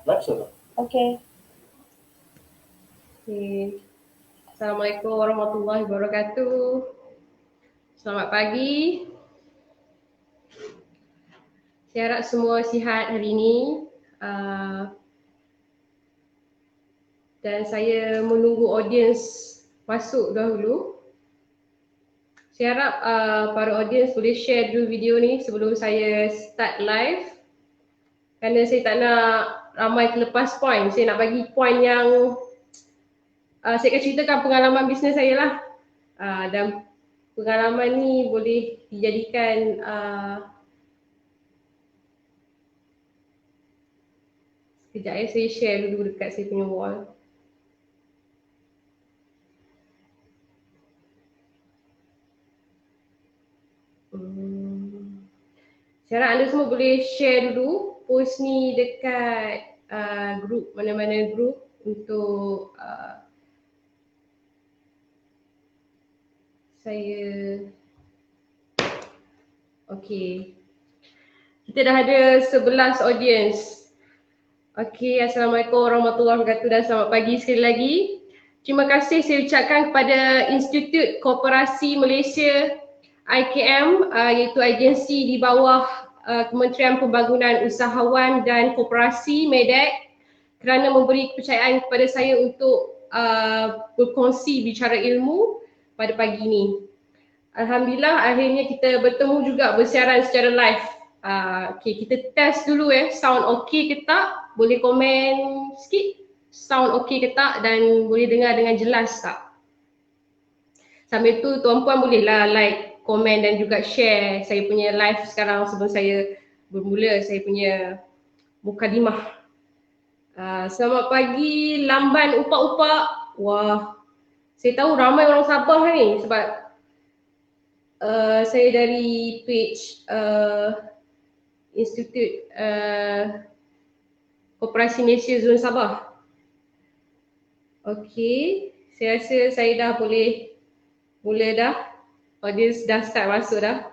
Okay. Okay. Assalamualaikum warahmatullahi wabarakatuh. Selamat pagi. Saya harap semua sihat hari ini. Dan saya menunggu audiens masuk dahulu. Saya harap para audiens boleh share dulu video ni sebelum saya start live. Kerana saya tak nak ramai terlepas point. Saya nak bagi point yang saya akan ceritakan pengalaman bisnes saya lah. Dan pengalaman ni boleh dijadikan sekejap saya share dulu dekat saya punya wall. Saya harap anda semua boleh share dulu post ni dekat group, mana-mana group untuk saya. Okay. Kita dah ada 11 audience. Okay, Assalamualaikum warahmatullahi wabarakatuh dan selamat pagi sekali lagi. Terima kasih saya ucapkan kepada Institut Koperasi Malaysia IKM, iaitu agensi di bawah Kementerian Pembangunan Usahawan dan Koperasi MEDEC, kerana memberi kepercayaan kepada saya untuk berkongsi bicara ilmu pada pagi ini. Alhamdulillah akhirnya kita bertemu juga bersiaran secara live. Okay, kita test dulu sound okay ke tak? Boleh komen sikit sound okay ke tak dan boleh dengar dengan jelas tak? Sambil tu tuan-puan bolehlah like, komen dan juga share saya punya live sekarang sebelum saya bermula saya punya mukadimah. Selamat pagi Lamban Upak-Upak. Wah, saya tahu ramai orang Sabah ni sebab saya dari page Institut Koperasi Malaysia Zon Sabah. Okey, saya rasa saya dah boleh mula dah. Audience dah start masuk dah.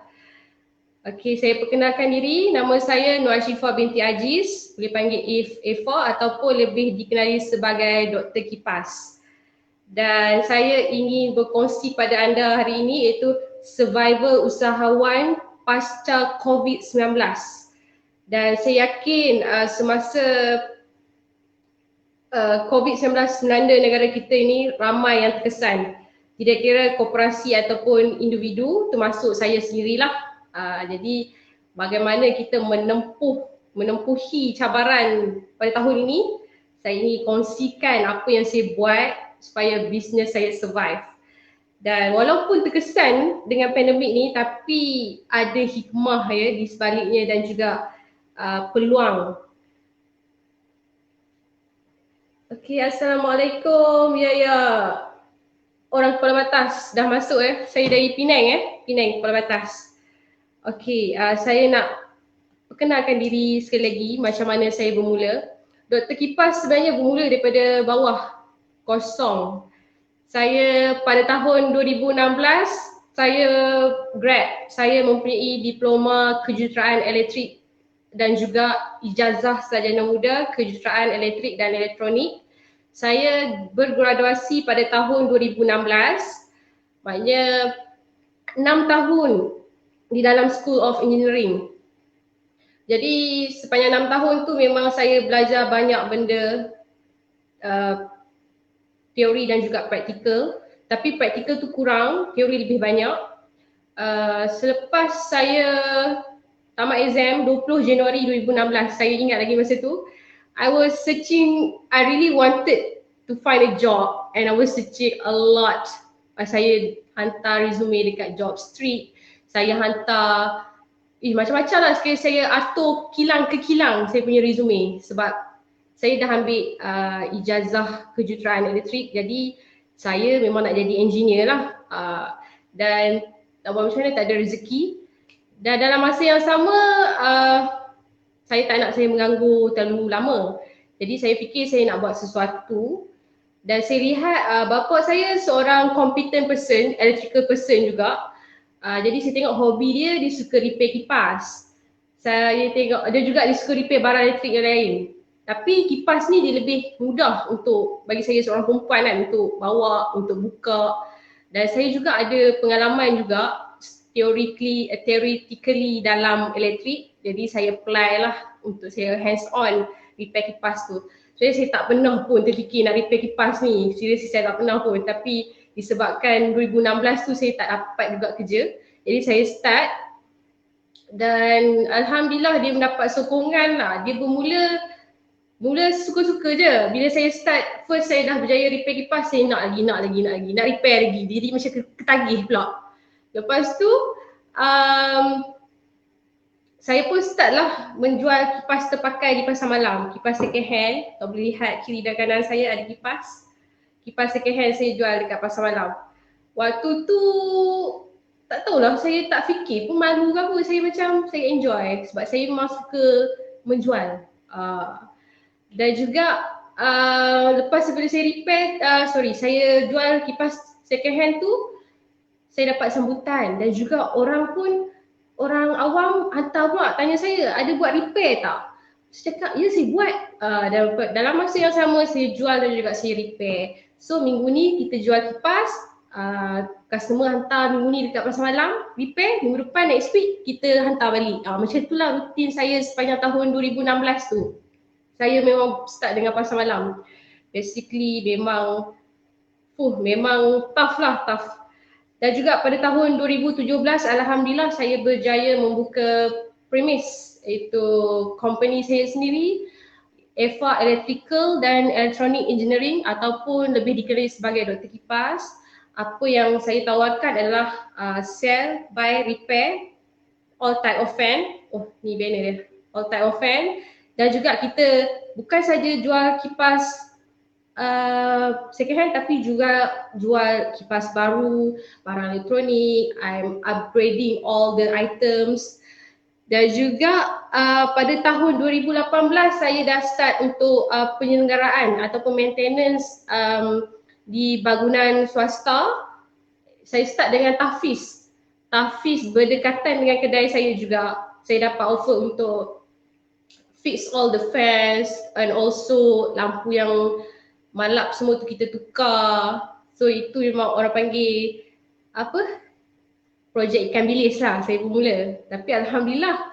Okey, saya perkenalkan diri. Nama saya Nur Ashifah binti Aziz, boleh panggil Efa ataupun lebih dikenali sebagai Dr. Kipas. Dan saya ingin berkongsi pada anda hari ini iaitu survival usahawan pasca COVID-19. Dan saya yakin semasa COVID-19 melanda negara kita ini ramai yang terkesan. Tidak kira koperasi ataupun individu, termasuk saya sendirilah. Jadi bagaimana kita menempuhi cabaran pada tahun ini, saya ingin kongsikan apa yang saya buat supaya bisnes saya survive. Dan walaupun terkesan dengan pandemik ni, tapi ada hikmah di sebaliknya dan juga peluang. Okey, Assalamualaikum. Ya. Orang Kepala Batas dah masuk Saya dari Penang Penang Kepala Batas. Okey, saya nak perkenalkan diri sekali lagi macam mana saya bermula. Dr. Kipas sebenarnya bermula daripada bawah, kosong. Saya pada tahun 2016, saya grad. Saya mempunyai diploma kejuruteraan elektrik dan juga ijazah sarjana muda kejuruteraan elektrik dan elektronik. Saya bergraduasi pada tahun 2016, maknanya 6 tahun di dalam School of Engineering. Jadi sepanjang 6 tahun tu memang saya belajar banyak benda, teori dan juga praktikal. Tapi praktikal tu kurang, teori lebih banyak. Selepas saya tamat exam 20 Januari 2016, saya ingat lagi masa tu, I was searching, I really wanted to find a job and I was searching a lot. Saya hantar resume dekat Job Street, saya hantar macam-macam lah. Sekali saya atur kilang ke kilang saya punya resume sebab saya dah ambil ijazah kejuruteraan elektrik, jadi saya memang nak jadi engineer lah. Dan nak buat macam mana, tak ada rezeki. Dan dalam masa yang sama, saya tak nak saya mengganggu terlalu lama. Jadi saya fikir saya nak buat sesuatu. Dan saya lihat bapa saya seorang competent person, electrical person juga. Jadi saya tengok hobi dia suka repair kipas. Saya tengok dia juga dia suka repair barang elektrik yang lain. Tapi kipas ni dia lebih mudah untuk bagi saya seorang perempuan kan, untuk bawa, untuk buka. Dan saya juga ada pengalaman juga theoretically dalam elektrik. Jadi saya apply lah untuk saya hands on repair kipas tu. Jadi saya tak pernah pun terfikir nak repair kipas ni. Seriously saya tak pernah pun. Tapi disebabkan 2016 tu saya tak dapat juga kerja. Jadi saya start dan alhamdulillah dia mendapat sokongan lah. Dia Mula suka-suka je. Bila saya start, first saya dah berjaya repair kipas, saya nak repair lagi. Jadi macam ketagih pula. Lepas tu, saya pun start lah menjual kipas terpakai di pasar malam. Kipas second hand, kalau boleh lihat kiri dan kanan saya ada kipas. Kipas second hand saya jual dekat pasar malam. Waktu tu, tak tahulah, saya tak fikir pun malu ke apa. Saya macam, saya enjoy sebab saya memang suka menjual. Dan juga lepas sebelum saya repair, saya jual kipas second hand tu, saya dapat sambutan dan juga orang awam hantar pula tanya saya, ada buat repair tak? Saya cakap, ya saya buat. Dan dalam masa yang sama saya jual dan juga saya repair. So minggu ni kita jual kipas, customer hantar minggu ni dekat pasar malam, repair, minggu depan next week kita hantar balik. Macam itulah rutin saya sepanjang tahun 2016 tu. Saya memang start dengan pasar malam. Basically memang tough lah. Dan juga pada tahun 2017 alhamdulillah saya berjaya membuka premise, iaitu company saya sendiri, Eva Electrical dan Electronic Engineering ataupun lebih dikenali sebagai Dr. Kipas. Apa yang saya tawarkan adalah sell, buy, repair, all type of fan. Oh ni banner dia. All type of fan. Dan juga kita bukan saja jual kipas second hand tapi juga jual kipas baru, barang elektronik, I'm upgrading all the items. Dan juga pada tahun 2018 saya dah start untuk penyelenggaraan ataupun maintenance di bangunan swasta. Saya start dengan tahfiz. Tahfiz berdekatan dengan kedai saya juga. Saya dapat offer untuk fix all the fans and also lampu yang malap semua tu kita tukar. So itu memang orang panggil apa? Projek ikan bilis lah saya bermula. Tapi alhamdulillah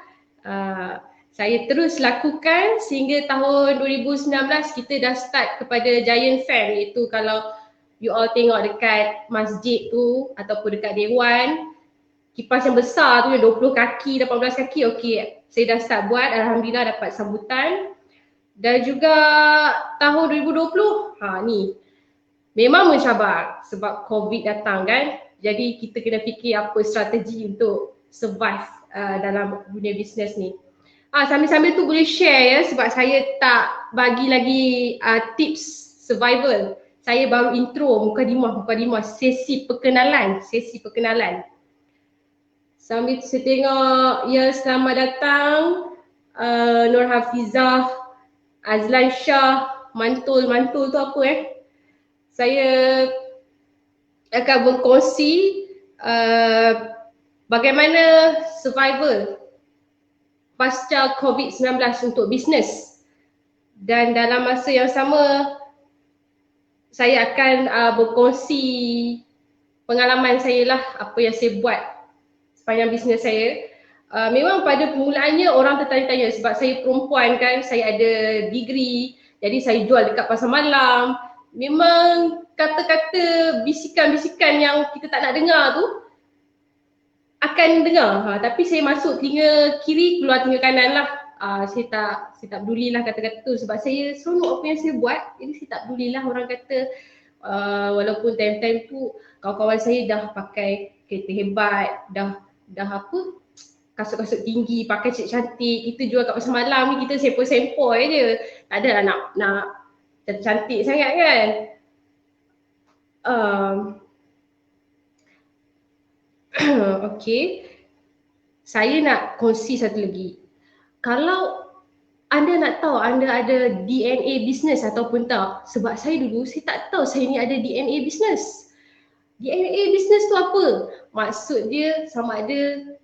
saya terus lakukan sehingga tahun 2019 kita dah start kepada giant fan, iaitu kalau you all tengok dekat masjid tu ataupun dekat dewan, kipas yang besar tu yang 20 kaki, 18 kaki, okey. Saya dah start buat, alhamdulillah dapat sambutan. Dan juga tahun 2020, ni memang mencabar sebab COVID datang kan. Jadi kita kena fikir apa strategi untuk survive dalam dunia bisnes ni. Sambil-sambil tu boleh share ya, sebab saya tak bagi lagi tips survival. Saya baru intro mukadimah, sesi perkenalan. Sambil saya tengok, ya selamat datang Nur Hafizah, Azlan Shah, mantul tu apa Saya akan berkongsi bagaimana survival pasca COVID-19 untuk bisnes. Dan dalam masa yang sama saya akan berkongsi pengalaman saya lah, apa yang saya buat sepanjang bisnes saya. Memang pada permulaannya orang tertanya-tanya sebab saya perempuan kan, saya ada degree, jadi saya jual dekat pasar malam. Memang kata-kata, bisikan-bisikan yang kita tak nak dengar tu akan dengar. Tapi saya masuk telinga kiri, keluar telinga kanan lah. Saya tak peduli lah kata-kata tu sebab saya seronok apa yang saya buat. Jadi saya tak peduli lah orang kata, walaupun time-time tu kawan-kawan saya dah pakai kereta hebat, dah kasut-kasut tinggi, pakai cantik, kita jual kat pasar malam ni kita sempoi-sempoi je. Tak adalah nak cantik sangat kan. Okay, saya nak kongsi satu lagi. Kalau anda nak tahu anda ada DNA business ataupun tak, sebab saya dulu saya tak tahu saya ni ada DNA business. DNA business tu apa? Maksud dia sama ada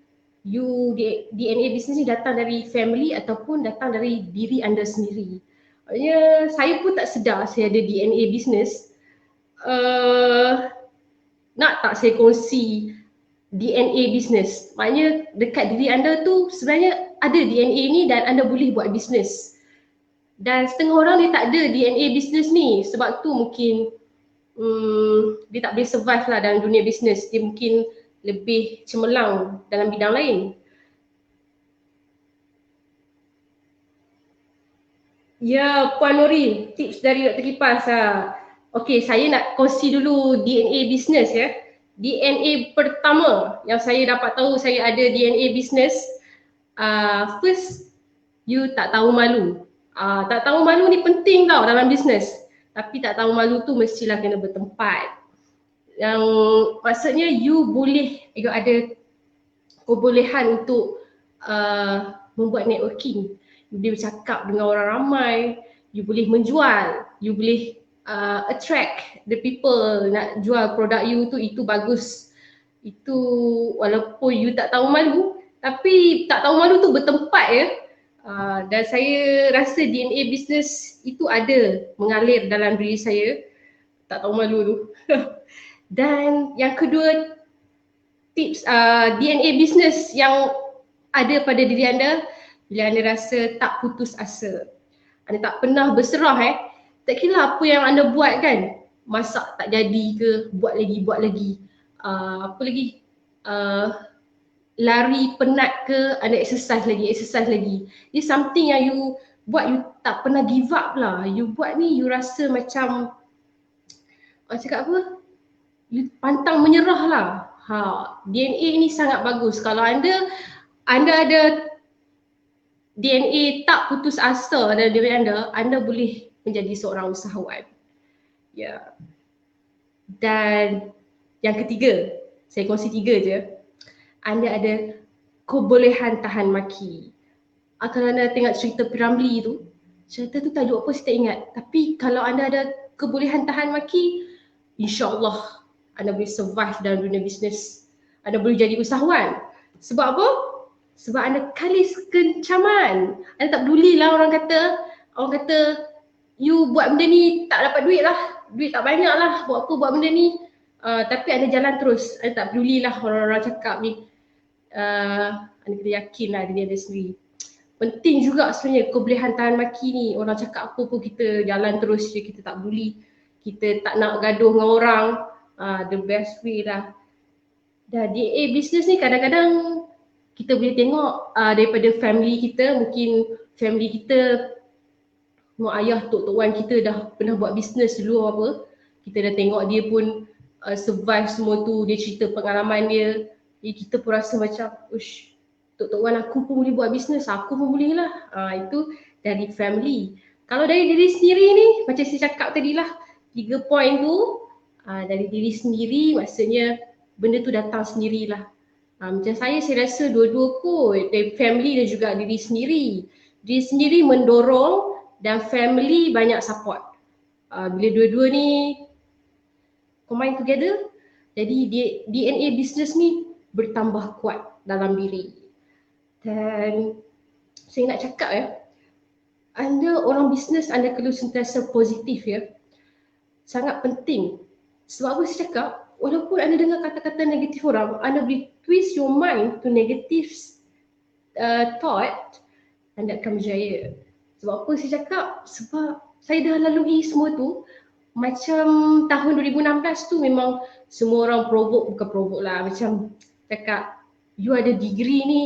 DNA business ni datang dari family ataupun datang dari diri anda sendiri. Ya, saya pun tak sedar saya ada DNA business. Nak tak saya kongsi DNA business? Maknanya dekat diri anda tu sebenarnya ada DNA ni dan anda boleh buat business. Dan setengah orang dia tak ada DNA business ni, sebab tu mungkin dia tak boleh survive lah dalam dunia business. Dia mungkin lebih cemerlang dalam bidang lain. Ya, Puan Nuri, tips dari Dr. Kipas lah. Okey, saya nak kongsi dulu DNA business ya. DNA pertama yang saya dapat tahu saya ada DNA business, first, you tak tahu malu. Tak tahu malu ni penting tau dalam business. Tapi tak tahu malu tu mestilah kena bertempat. Yang maksudnya you ada kebolehan untuk membuat networking. You boleh bercakap dengan orang ramai, you boleh menjual, you boleh attract the people nak jual produk you tu, itu bagus. Itu walaupun you tak tahu malu, tapi tak tahu malu tu bertempat ya. Dan saya rasa DNA business itu ada mengalir dalam diri saya, tak tahu malu tu. Dan yang kedua, tips DNA business yang ada pada diri anda, bila anda rasa tak putus asa, anda tak pernah berserah tak kira apa yang anda buat kan, masak tak jadi ke, buat lagi, apa lagi, lari penat ke, anda exercise lagi. Ini something yang you buat, you tak pernah give up lah. You buat ni, you rasa macam cakap apa, you pantang menyerah lah. DNA ni sangat bagus. Kalau anda ada DNA tak putus asa dalam diri anda boleh menjadi seorang usahawan. Ya. Dan yang ketiga, saya kongsi 3 je. Anda ada kebolehan tahan maki. Kalau anda tengok cerita Piramli tu, cerita tu tajuk apa saya tak ingat. Tapi kalau anda ada kebolehan tahan maki, insya-Allah anda boleh survive dalam dunia bisnes. Anda boleh jadi usahawan. Sebab apa? Sebab anda kalis kencaman. Anda tak pedulilah orang kata you buat benda ni tak dapat duit lah. Duit tak banyak lah. Buat apa buat benda ni. Tapi anda jalan terus. Anda tak pedulilah orang-orang cakap ni. Anda kena yakin lah diri anda sendiri. Penting juga sebenarnya kebolehan tahan maki ni. Orang cakap apa pun kita jalan terus je. Kita tak peduli. Kita tak nak gaduh dengan orang. The best way lah. Dan DNA business ni kadang-kadang kita boleh tengok daripada family kita. Mungkin family kita, mak ayah, tok wan kita dah pernah buat business dulu apa. Kita dah tengok dia pun survive semua tu. Dia cerita pengalaman dia. Jadi kita pun rasa macam, ush, tok wan aku pun boleh buat business, aku pun boleh lah. Itu dari family. Kalau dari diri sendiri ni, macam saya cakap tadi lah, 3 poin tu, dari diri sendiri maksudnya benda tu datang sendirilah. Macam saya rasa dua-dua kot, dari family dan juga diri sendiri. Diri sendiri mendorong dan family banyak support. Bila dua-dua ni combine together, jadi DNA business ni bertambah kuat dalam diri. Dan saya nak cakap anda orang bisnes, anda perlu sentiasa positif sangat penting. Sebab apa saya cakap, walaupun anda dengar kata-kata negatif orang, anda boleh twist your mind to negative thought, anda akan berjaya. Sebab apa saya cakap? Sebab saya dah lalui semua tu. Macam tahun 2016 tu memang semua orang bukan provoke lah, macam cakap, you ada degree ni,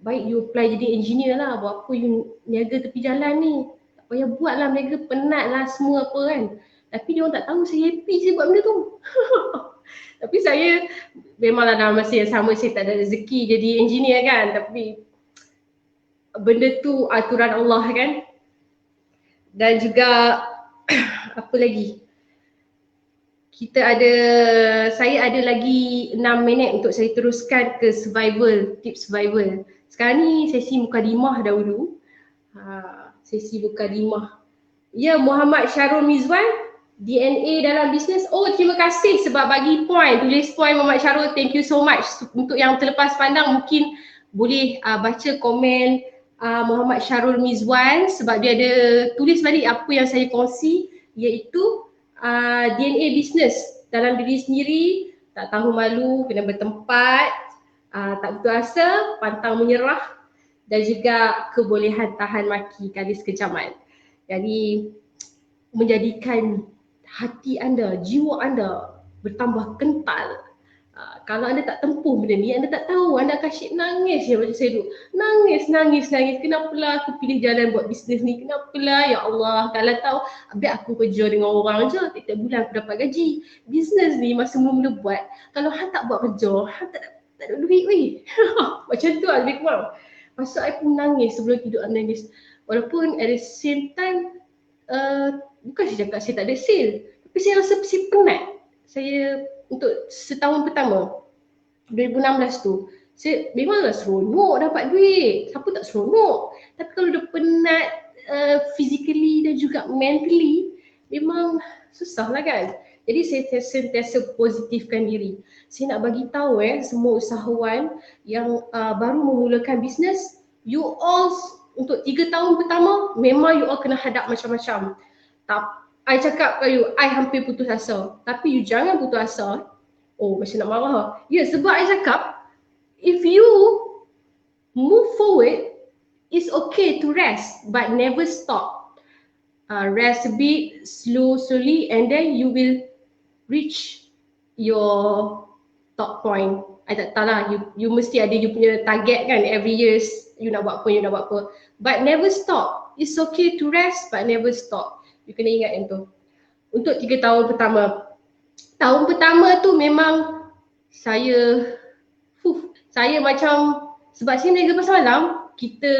baik you apply jadi engineer lah, buat apa you niaga tepi jalan ni, tak payah buat lah, mereka penat lah semua apa kan. Tapi dia orang tak tahu saya happy saya buat benda tu. Tapi saya memanglah dalam masa yang sama saya tak ada rezeki jadi engineer kan, tapi benda tu aturan Allah kan. Dan juga apa lagi, saya ada lagi 6 minit untuk saya teruskan ke tips survival. Sekarang ni sesi mukadimah dahulu. Sesi mukadimah. Ya, Muhammad Syarul Mizwan, DNA dalam bisnes. Oh, terima kasih sebab bagi tulis point Muhammad Syarul. Thank you so much. Untuk yang terlepas pandang mungkin boleh baca komen Muhammad Syarul Mizwan sebab dia ada tulis balik apa yang saya kongsi, iaitu DNA business dalam diri sendiri, tak tahu malu, kena bertempat, tak putus asa, pantang menyerah dan juga kebolehan tahan maki kali sekejaman. Jadi menjadikan hati anda, jiwa anda bertambah kental. Kalau anda tak tempuh benda ni, anda tak tahu, anda akan asyik nangis je macam saya dulu. Nangis. Kenapalah aku pilih jalan buat bisnes ni? Kenapalah, ya Allah. Kalau tahu, biar aku kerja dengan orang je. Tiap-tiap bulan aku dapat gaji. Bisnes ni masa mula-mula buat, kalau hang tak buat kerja, hang tak ada duit weh. Macam tu lah lebih kurang. Pasal saya pun nangis sebelum tidur, nangis. Walaupun at the same time, bukan saya cakap saya tak ada sale, tapi saya rasa saya penat. Saya untuk setahun pertama 2016 tu, saya memanglah seronok dapat duit, siapa tak seronok. Tapi kalau dah penat physically dan juga mentally, memang susah lah kan. Jadi saya sentiasa positifkan diri. Saya nak bagi tahu semua usahawan yang baru memulakan bisnes, you all untuk 3 tahun pertama memang you all kena hadap macam-macam. I cakap kat you, I hampir putus asa. Tapi you jangan putus asa. Oh, macam nak marah. Ya, sebab I cakap, if you move forward, it's okay to rest, but never stop. Rest a bit, slowly, and then you will reach your top point. I tak tahu lah, you mesti ada you punya target kan, every year you nak buat apa. But never stop. It's okay to rest, but never stop. You kena ingat yang tu. Untuk 3 tahun pertama. Tahun pertama tu memang saya macam, sebab saya niaga pasar malam, kita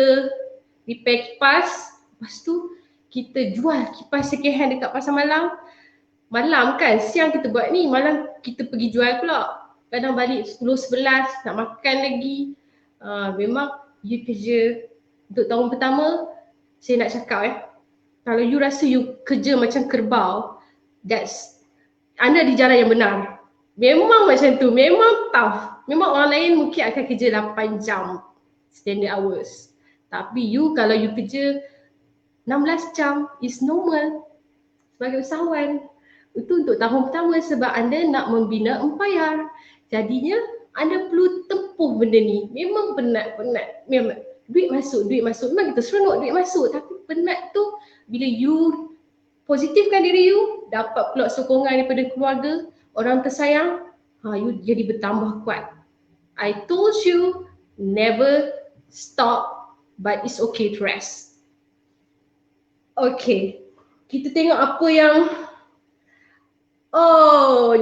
repair kipas, lepas tu kita jual kipas second hand dekat pasar malam. Malam kan, siang kita buat ni, malam kita pergi jual pula. Kadang balik 10-11, nak makan lagi. Memang you kerja untuk tahun pertama, saya nak cakap kalau you rasa you kerja macam kerbau, anda di jalan yang benar. Memang macam tu, memang tough. Memang orang lain mungkin akan kerja 8 jam standard hours. Tapi kalau you kerja 16 jam is normal sebagai usahawan. Itu untuk tahun pertama sebab anda nak membina empayar. Jadinya anda perlu tempuh benda ni. Memang penat. Memang duit masuk. Memang kita seronok duit masuk. Tapi penat tu bila you positifkan diri you, dapat pula sokongan daripada keluarga, orang tersayang, you jadi bertambah kuat. I told you, never stop, but it's okay to rest. Okay, kita tengok apa yang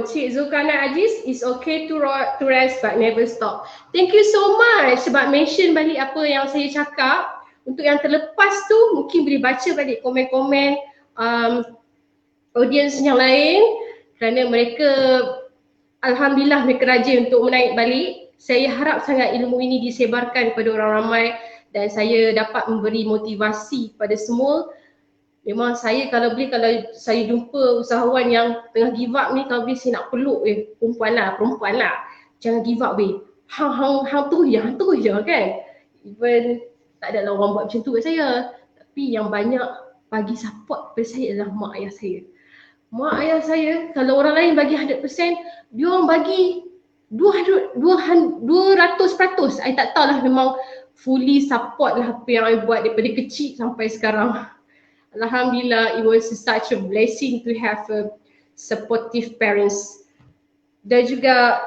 Cik Zulkarnain Aziz, it's okay to rest but never stop. Thank you so much sebab mention balik apa yang saya cakap. Untuk yang terlepas tu mungkin boleh baca balik komen-komen audience yang lain, kerana mereka alhamdulillah mereka rajin untuk menaik balik. Saya harap sangat ilmu ini disebarkan kepada orang ramai dan saya dapat memberi motivasi kepada semua. Memang saya kalau saya jumpa usahawan yang tengah give up ni, kalau boleh saya nak peluk perempuan lah. Jangan give up weh. Hang terus je kan. Even tak ada orang buat macam tu kat saya. Tapi yang banyak bagi support kepada saya adalah mak ayah saya. Mak ayah saya, kalau orang lain bagi 100%, dia orang bagi 200%. I tak tahulah, memang fully support lah apa yang I buat daripada kecil sampai sekarang. Alhamdulillah, it was such a blessing to have a supportive parents. Dan juga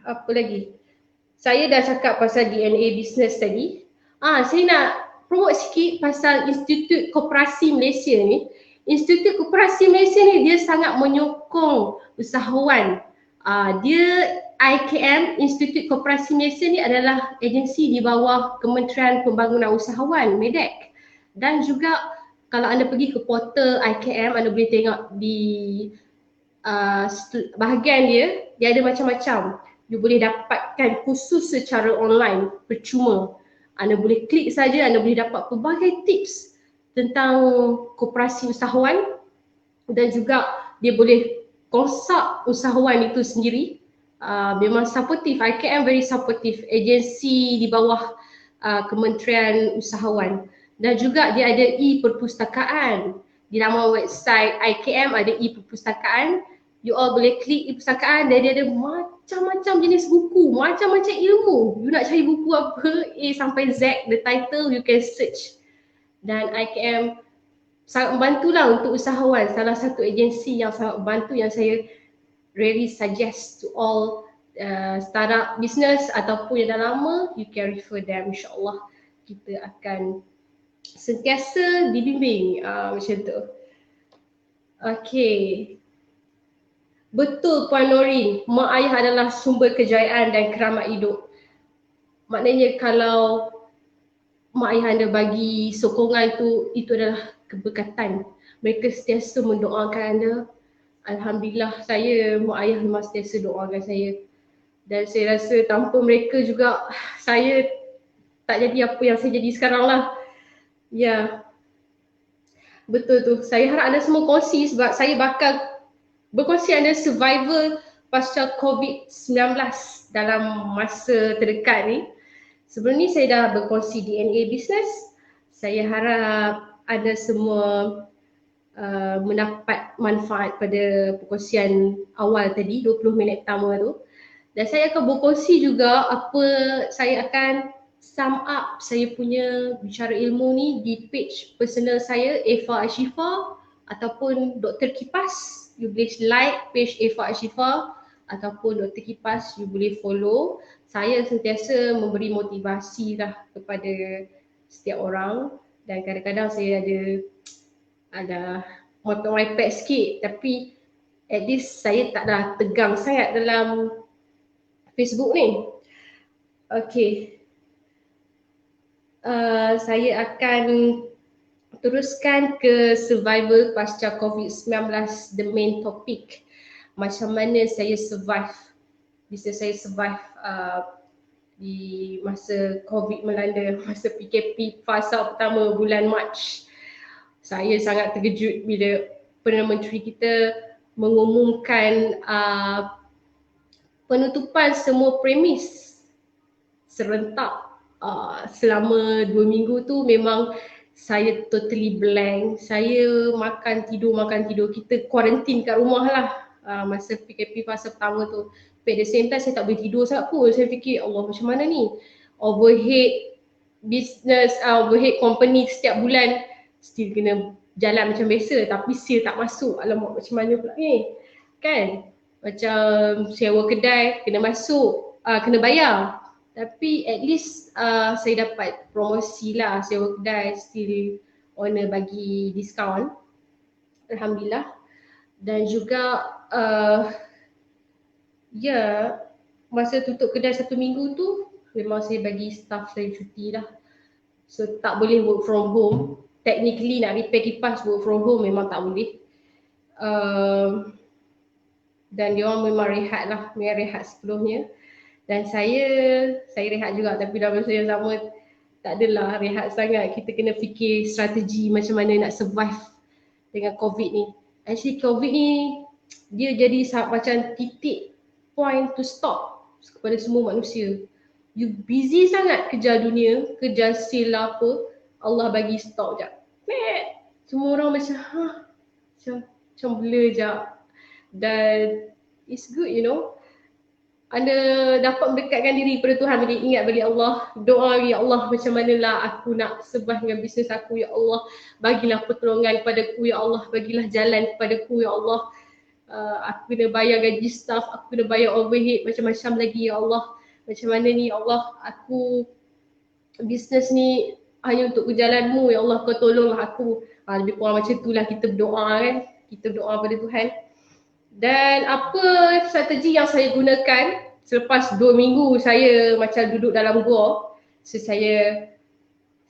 apa lagi? Saya dah cakap pasal DNA business tadi. Saya nak promote sikit pasal Institut Koperasi Malaysia ni. Institut Koperasi Malaysia ni dia sangat menyokong usahawan. Dia IKM, Institut Koperasi Malaysia ni adalah agensi di bawah Kementerian Pembangunan Usahawan, MEDEC. Dan juga kalau anda pergi ke portal IKM, anda boleh tengok di bahagian dia ada macam-macam. You boleh dapatkan khusus secara online, percuma. Anda boleh klik saja, anda boleh dapat pelbagai tips tentang koperasi usahawan dan juga dia boleh konsak usahawan itu sendiri. memang supportive. IKM very supportive, agensi di bawah Kementerian Usahawan. Dan juga dia ada e-perpustakaan. Di laman website IKM ada e-perpustakaan. You all boleh klik e-perpustakaan dan dia ada macam-macam jenis buku, macam-macam ilmu. You nak cari buku apa, A sampai Z, the title you can search. Dan IKM sangat membantulah untuk usahawan. Salah satu agensi yang sangat membantu yang saya really suggest to all startup business ataupun yang dah lama, you can refer them. InsyaAllah kita akan sentiasa dibimbing macam tu. Okay. Betul Puan Norin, mak ayah adalah sumber kejayaan dan keramat hidup. Maknanya kalau mak ayah anda bagi sokongan tu, itu adalah keberkatan. Mereka sentiasa mendoakan anda. Alhamdulillah saya, mak ayah memang sentiasa doakan saya. Dan saya rasa tanpa mereka juga saya tak jadi apa yang saya jadi sekarang lah. Ya, betul tu. Saya harap anda semua kongsi sebab saya bakal berkongsi anda survival pasca COVID-19 dalam masa terdekat ni. Sebelum ni saya dah berkongsi DNA business. Saya harap anda semua mendapat manfaat pada perkongsian awal tadi, 20 minit pertama tu. Dan saya akan berkongsi juga apa saya akan sum up saya punya bicara ilmu ni di page personal saya, Eva Ashifa ataupun Dr. Kipas. You boleh like page Eva Ashifa ataupun Dr. Kipas, you boleh follow. Saya sentiasa memberi motivasi lah kepada setiap orang dan kadang-kadang saya ada motong iPad sikit tapi at least saya tak dah tegang sangat dalam Facebook ni. Okay. Saya akan teruskan ke survival pasca COVID-19, the main topic. Macam mana saya survive, bisa saya survive di masa COVID melanda, masa PKP fasa pertama bulan Mac. Saya sangat terkejut bila Perdana Menteri kita mengumumkan penutupan semua premis serentak selama 2 minggu tu. Memang saya totally blank. Saya makan tidur. Kita kuarantin kat rumah lah masa PKP fasa pertama tu. But at the same time saya tak boleh tidur sangat pun. Saya fikir Allah macam mana ni, overhead business, overhead company setiap bulan still kena jalan macam biasa tapi still tak masuk. Alamak macam mana pula ni kan. Macam sewa kedai kena masuk, kena bayar. Tapi at least saya dapat promosi lah, sewa kedai still owner bagi diskaun. Alhamdulillah. Dan juga masa tutup kedai 1 minggu tu memang saya bagi staff saya cuti lah. So tak boleh work from home. Technically nak repair kipas work from home memang tak boleh. Dan dia orang memang rehat lah, memang rehat sepenuhnya. Dan saya rehat juga tapi dalam masa yang sama tak adalah rehat sangat. Kita kena fikir strategi macam mana nak survive dengan COVID ni. Actually COVID ni dia jadi macam titik point to stop kepada semua manusia. You busy sangat kejar dunia, kejar sale apa, Allah bagi stop jap. Semua orang macam blur jap. Dan it's good, you know. Anda dapat mendekatkan diri pada Tuhan bila ingat balik Allah. Doa, ya Allah macam manalah aku nak survive dengan bisnes aku, ya Allah. Bagilah pertolongan kepadaku, ya Allah. Bagilah jalan kepadaku, ya Allah. Aku kena bayar gaji staff, aku kena bayar overhead, macam-macam lagi, ya Allah. Macam mana ni, ya Allah. Aku bisnes ni hanya untuk kejalanmu, ya Allah. Kau tolonglah aku. Lebih kurang macam itulah kita berdoa kan. Kita berdoa pada Tuhan. Dan apa strategi yang saya gunakan selepas 2 minggu saya macam duduk dalam gua. So saya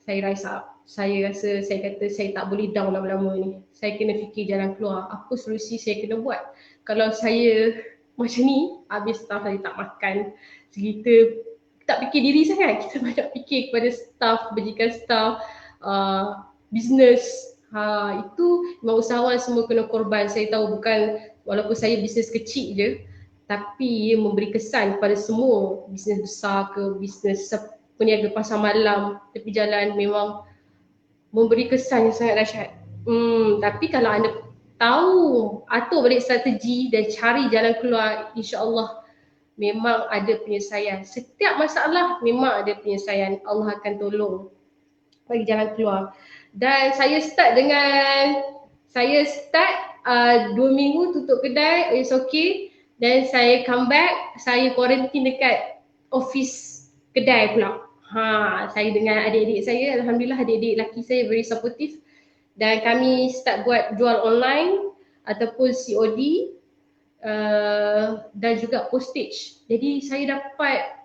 rise up. Saya rasa, saya kata saya tak boleh down lama-lama ni. Saya kena fikir jalan keluar. Apa solusi saya kena buat. Kalau saya macam ni, habis staff saya tak makan. Kita tak fikir diri sangat. Kita banyak fikir kepada staff, bajikan staff, business. Itu memang usahawan semua kena korban. Saya tahu bukan, walaupun saya bisnes kecil je, tapi ia memberi kesan kepada semua bisnes besar ke bisnes peniaga pasar malam tepi jalan, memang memberi kesan yang sangat dahsyat. Tapi kalau anda tahu atur balik strategi dan cari jalan keluar, insya-Allah memang ada penyelesaian. Setiap masalah memang ada penyelesaian. Allah akan tolong bagi jalan keluar. Dan saya start 2 minggu tutup kedai, it's okay. Dan saya come back, saya quarantine dekat office kedai pula. Saya dengan adik-adik saya, alhamdulillah adik-adik lelaki saya very supportive. Dan kami start buat jual online ataupun COD dan juga postage. Jadi saya dapat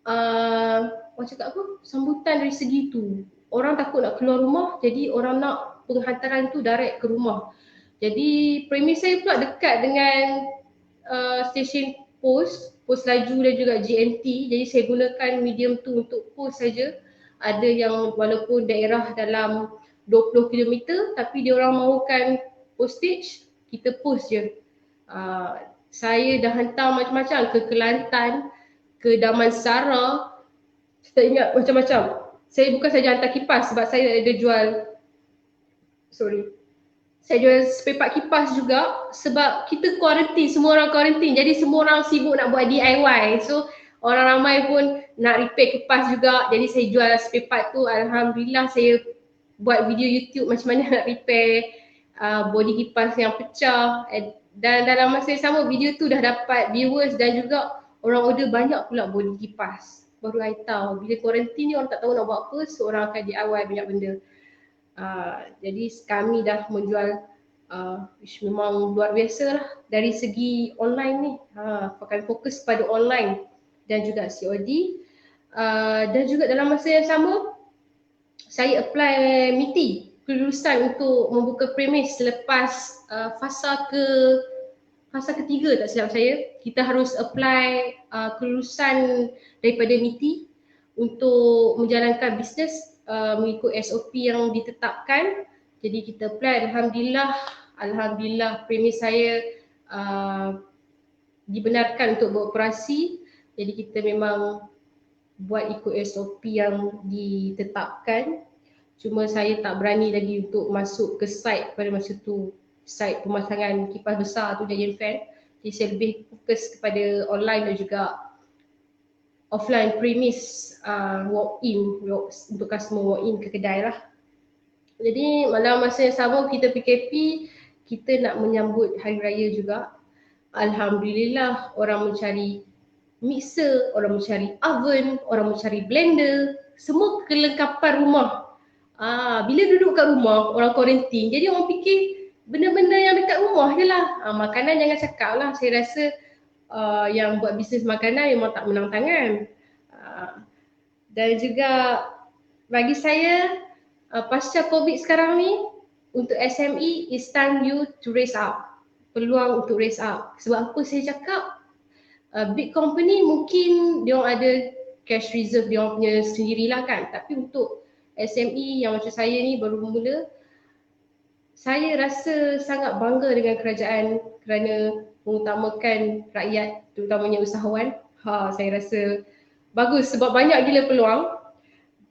orang cakap apa? Sambutan dari segi tu. Orang takut nak keluar rumah, jadi orang nak penghantaran tu direct ke rumah. Jadi premis saya pula dekat dengan stesen pos laju dan juga GNT. Jadi saya gunakan medium tu untuk pos saja. Ada yang walaupun daerah dalam 20 km tapi dia orang mahukan postage, kita post je. Saya dah hantar macam-macam ke Kelantan, ke Damansara, saya tak ingat macam-macam. Saya bukan saja hantar kipas sebab saya ada jual, saya jual spare part kipas juga sebab kita quarantine, semua orang quarantine, jadi semua orang sibuk nak buat DIY. So orang ramai pun nak repair kipas juga, jadi saya jual spare part tu. Alhamdulillah saya buat video YouTube macam mana nak repair body kipas yang pecah, dan dalam masa yang sama video tu dah dapat viewers dan juga orang order banyak pula body kipas. Baru I tahu bila quarantine ni orang tak tahu nak buat apa, so orang akan DIY banyak benda. Jadi kami dah menjual which memang luar biasa lah dari segi online ni. Akan fokus pada online dan juga COD. Dan juga dalam masa yang sama saya apply MITI, kelulusan untuk membuka premis selepas fasa ketiga tak silap saya. Kita harus apply kelulusan daripada MITI untuk menjalankan bisnes mengikut SOP yang ditetapkan. Jadi kita apply, Alhamdulillah premis saya dibenarkan untuk beroperasi. Jadi kita memang buat ikut SOP yang ditetapkan. Cuma saya tak berani lagi untuk masuk ke site pada masa tu, site pemasangan kipas besar tu, Giant Fan. Jadi saya lebih fokus kepada online dan juga offline premis, walk-in untuk customer walk-in ke kedai lah. Jadi dalam masa yang sama kita PKP, kita nak menyambut hari raya juga. Alhamdulillah orang mencari mixer, orang mencari oven, orang mencari blender, semua kelengkapan rumah. Bila duduk kat rumah, orang quarantine, jadi orang fikir benda-benda yang dekat rumah je lah. Makanan jangan cakap lah, saya rasa yang buat bisnes makanan memang tak menang tangan. Dan juga bagi saya pasca COVID sekarang ni, untuk SME, it's time you to raise up. Peluang untuk raise up. Sebab apa saya cakap, big company mungkin dia orang ada cash reserve dia orang punya sendirilah kan. Tapi untuk SME yang macam saya ni baru mula, saya rasa sangat bangga dengan kerajaan kerana mengutamakan rakyat, terutamanya usahawan. Saya rasa bagus sebab banyak gila peluang.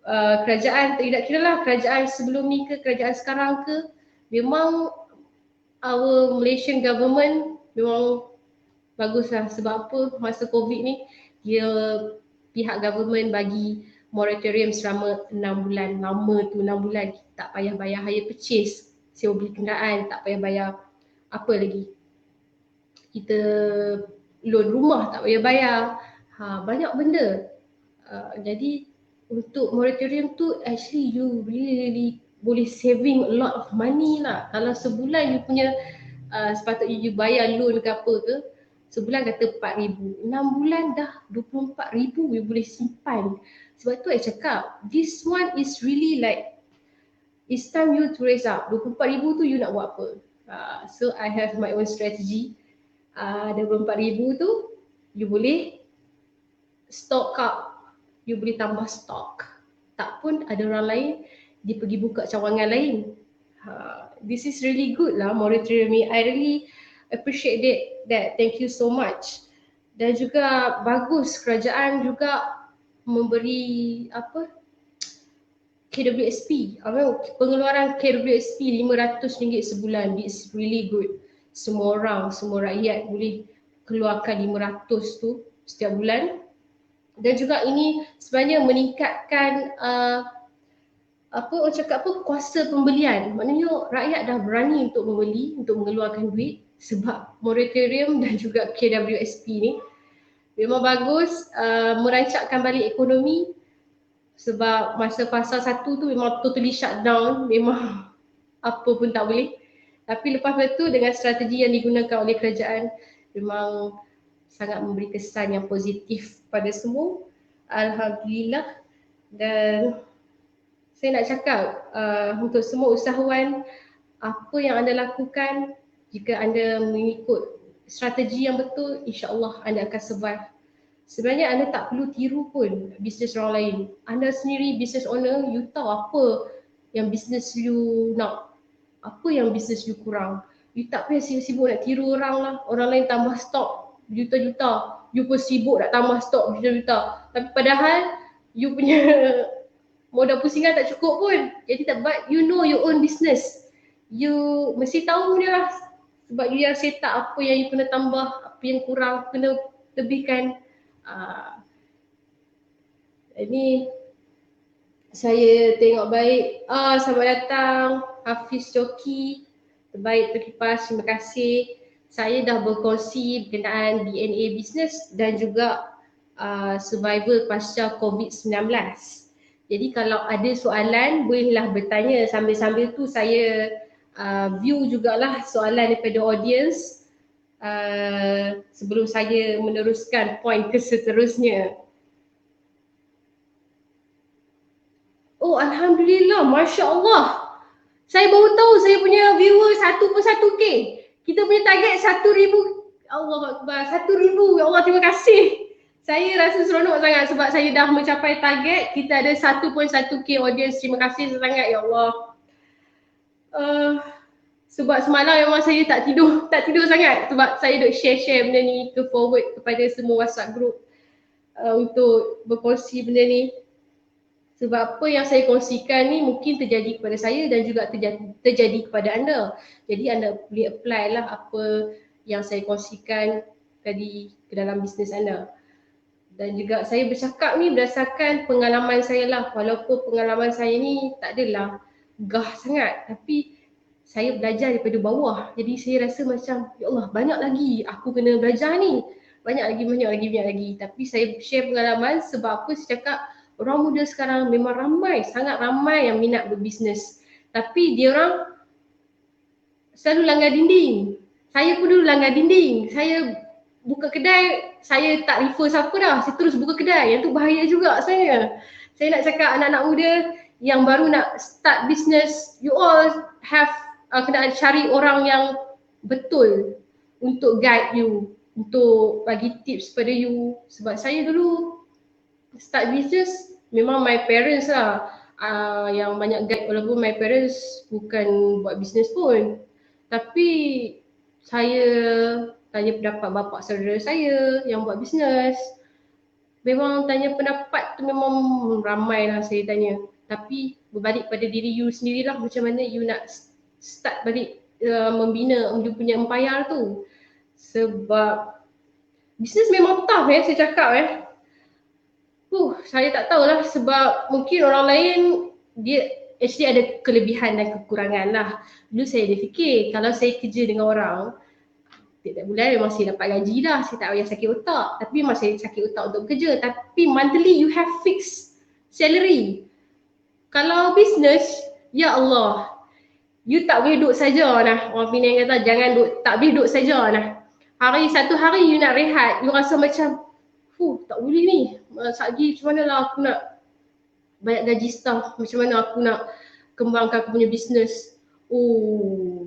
Kerajaan, tidak kira lah kerajaan sebelum ni ke kerajaan sekarang ke, memang our Malaysian government memang bagus lah. Sebab apa, masa COVID ni dia pihak government bagi moratorium selama 6 bulan. Lama tu 6 bulan, tak payah bayar hire purchase, sewa beli kenderaan, tak payah bayar apa lagi, kita loan rumah tak payah bayar, banyak benda. Jadi untuk moratorium tu actually you really boleh saving a lot of money lah. Kalau sebulan you punya sepatutnya you bayar loan ke apa ke, sebulan kata 4,000, 6 bulan dah 24,000 you boleh simpan. Sebab tu saya cakap, this one is really like, it's time you to raise up. 24,000 tu you nak buat apa? So I have my own strategy. 24,000 tu you boleh stock up, you boleh tambah stok. Tak pun ada orang lain, dia pergi buka cawangan lain. This is really good lah moratorium ni. I really appreciate that. Thank you so much. Dan juga bagus kerajaan juga memberi apa, KWSP, pengeluaran KWSP RM500 sebulan. It's really good. Semua orang, semua rakyat boleh keluarkan 500 tu setiap bulan. Dan juga ini sebenarnya meningkatkan kuasa pembelian. Maknanya rakyat dah berani untuk membeli, untuk mengeluarkan duit sebab moratorium dan juga KWSP ni memang bagus merancangkan balik ekonomi. Sebab masa fasa 1 tu memang totally shut down, memang apa pun tak boleh. Tapi lepas itu dengan strategi yang digunakan oleh kerajaan memang sangat memberi kesan yang positif pada semua. Alhamdulillah. Dan saya nak cakap untuk semua usahawan, apa yang anda lakukan, jika anda mengikut strategi yang betul, insya-Allah anda akan survive. Sebenarnya anda tak perlu tiru pun bisnes orang lain. Anda sendiri business owner, you tahu apa yang bisnes you nak, apa yang bisnes you kurang. You tak payah sibuk-sibuk nak tiru orang lah. Orang lain tambah stok juta-juta, you pun sibuk nak tambah stok juta-juta. Tapi padahal you punya modal pusingan tak cukup pun. Jadi tak, but you know your own business. You mesti tahu dia lah. Sebab you yang set up apa yang you kena tambah, apa yang kurang, kena lebihkan. Ini saya tengok baik. Selamat datang Hafiz Joki, terbaik terkipas, terima kasih. Saya dah berkongsi berkenaan DNA business dan juga survival pasca COVID-19. Jadi kalau ada soalan bolehlah bertanya, sambil-sambil tu saya view jugalah soalan daripada audience. Sebelum saya meneruskan poin ke seterusnya. Oh, Alhamdulillah, Masya Allah. Saya baru tahu saya punya viewer 1.1k. Kita punya target 1,000. Allah Akbar, 1,000. Ya Allah, terima kasih. Saya rasa seronok sangat sebab saya dah mencapai target. Kita ada 1.1k audience. Terima kasih sangat, ya Allah. Sebab semalam memang saya tak tidur sangat sebab saya duk share benda ni ke forward kepada semua WhatsApp group untuk berkongsi benda ni. Sebab apa yang saya kongsikan ni mungkin terjadi kepada saya dan juga terjadi kepada anda. Jadi anda boleh apply lah apa yang saya kongsikan tadi ke dalam bisnes anda. Dan juga saya bercakap ni berdasarkan pengalaman saya lah. Walaupun pengalaman saya ni tak adalah gah sangat, tapi saya belajar daripada bawah. Jadi saya rasa macam, ya Allah, banyak lagi aku kena belajar ni. Banyak lagi. Tapi saya share pengalaman sebab apa saya cakap, orang muda sekarang memang ramai, sangat ramai yang minat berbisnes. Tapi dia orang selalu langgar dinding. Saya pun dulu langgar dinding. Saya buka kedai, saya tak refer siapa dah. Saya terus buka kedai. Yang tu bahaya juga sebenarnya. Saya nak cakap anak-anak muda yang baru nak start business, you all have kena cari orang yang betul untuk guide you, untuk bagi tips pada you. Sebab saya dulu start business memang my parents lah yang banyak guide, walaupun my parents bukan buat business pun. Tapi saya tanya pendapat bapak saudara saya yang buat business. Memang tanya pendapat tu memang ramai lah saya tanya. Tapi berbalik pada diri you sendirilah, macam mana you nak start balik membina you punya empire tu. Sebab bisnes memang tough saya cakap saya tak tahulah sebab mungkin orang lain dia actually ada kelebihan dan kekurangan lah. Dulu saya ada fikir kalau saya kerja dengan orang tiap bulan memang saya dapat gaji dah, saya tak payah sakit otak. Tapi memang saya sakit otak untuk bekerja. Tapi monthly you have fixed salary. Kalau bisnes, ya Allah, you tak boleh duduk saja nah. Orang Penang kata jangan duduk, tak boleh duduk saja nah. Satu hari you nak rehat, you rasa macam tak boleh ni. Lagi macam mana lah aku nak banyak gaji staff, macam mana aku nak kembangkan aku punya bisnes.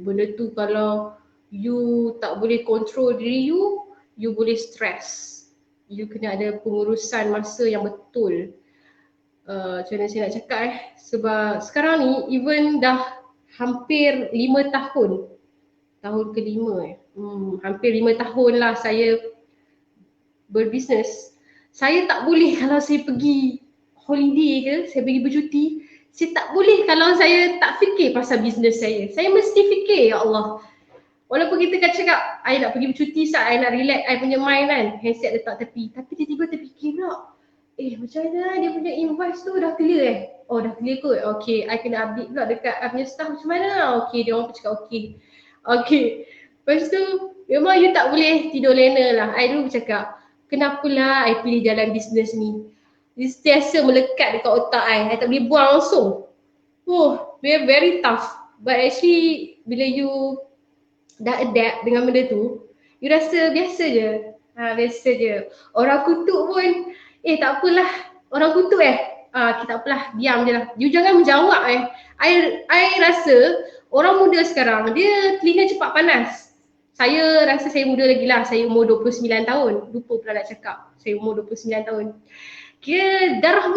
Benda tu kalau you tak boleh control diri you, you boleh stress. You kena ada pengurusan masa yang betul. Macam mana saya nak cakap sebab sekarang ni even dah hampir 5 tahun. Tahun ke-5 hampir 5 tahun lah saya berbisnes. Saya tak boleh kalau saya pergi holiday ke, saya pergi bercuti, saya tak boleh kalau saya tak fikir pasal bisnes saya. Saya mesti fikir, ya Allah. Walaupun kita kan cakap, I nak pergi bercuti sat, I nak relax, I punya mind kan, handset letak tepi. Tapi tiba-tiba terfikir pula, macam mana dia punya invoice tu dah clear Oh dah clear kot, okay, I kena update pula dekat I punya staff macam mana. Okay, dia orang pun cakap okay. Okay, lepas tu memang you tak boleh tidur lena lah. I dulu bercakap, kenapalah I pilih jalan bisnes ni. Dia sentiasa melekat dekat otak I tak boleh buang langsung. Very, very tough. But actually bila you dah adapt dengan benda tu, you rasa biasa je. Biasa je. Orang kutuk pun, tak apalah, orang kutuk kita tak apalah, diam je lah. You jangan menjawab I rasa orang muda sekarang, dia telinga cepat panas. Saya rasa saya muda lagi lah, saya umur 29 tahun. Lupa pula nak cakap, saya umur 29 tahun. Kira darah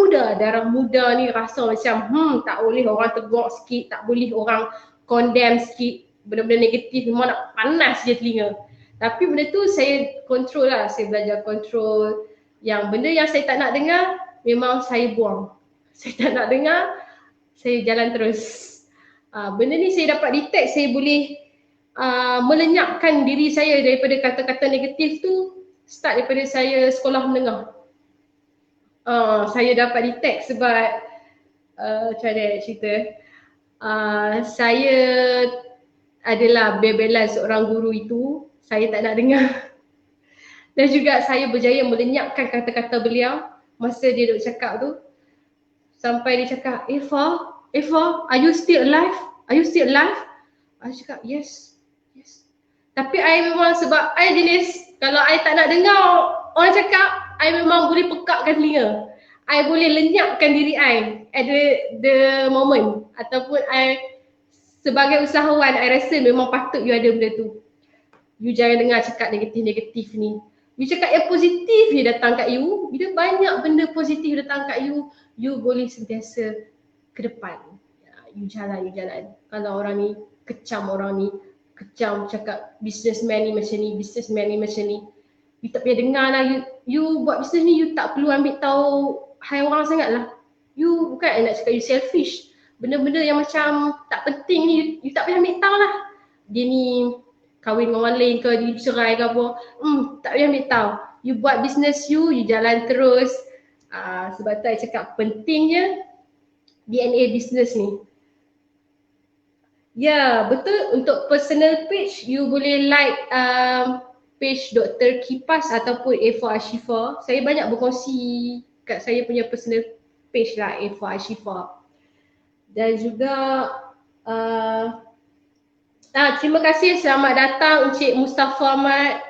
muda ni rasa macam tak boleh orang tegur sikit, tak boleh orang condemn sikit. Benda-benda negatif memang nak panas je telinga. Tapi benda tu saya control lah, saya belajar control. Yang benda yang saya tak nak dengar, memang saya buang. Saya tak nak dengar, saya jalan terus. Benda ni saya dapat detect, saya boleh melenyapkan diri saya daripada kata-kata negatif tu start daripada saya sekolah menengah. Saya dapat detect sebab macam mana cerita, saya adalah bebelan seorang guru itu, saya tak nak dengar. Dan juga saya berjaya melenyapkan kata-kata beliau masa dia duk cakap tu. Sampai dia cakap, Eva, are you still alive? Are you still alive? I cakap, yes. Tapi I memang sebab I jenis, kalau I tak nak dengar orang cakap, I memang boleh pekakkan telinga. I boleh lenyapkan diri I at the moment. Ataupun I sebagai usahawan, I rasa memang patut you ada benda tu. You jangan dengar cakap negatif-negatif ni. You cakap yang positif je datang kat you. Bila banyak benda positif datang kat you, you boleh sentiasa ke depan. You jalan. Kalau orang ni kecam, cakap businessman ni macam ni, you tak payah dengar lah. You buat bisnes ni, you tak perlu ambil tahu hai orang sangat lah. You bukan nak cakap you selfish. Benda-benda yang macam tak penting ni, you tak payah ambil tahu lah. Dia ni kahwin dengan orang lain ke, dia cerai ke apa, tak payah ambil tahu. You buat bisnes you jalan terus. Sebab tu I cakap pentingnya DNA bisnes ni. Ya, betul, untuk personal page, you boleh like page Dr. Kipas ataupun Eva Ashifa. Saya banyak berkongsi kat saya punya personal page lah, Eva Ashifa. Dan juga terima kasih, selamat datang Encik Mustafa Ahmad.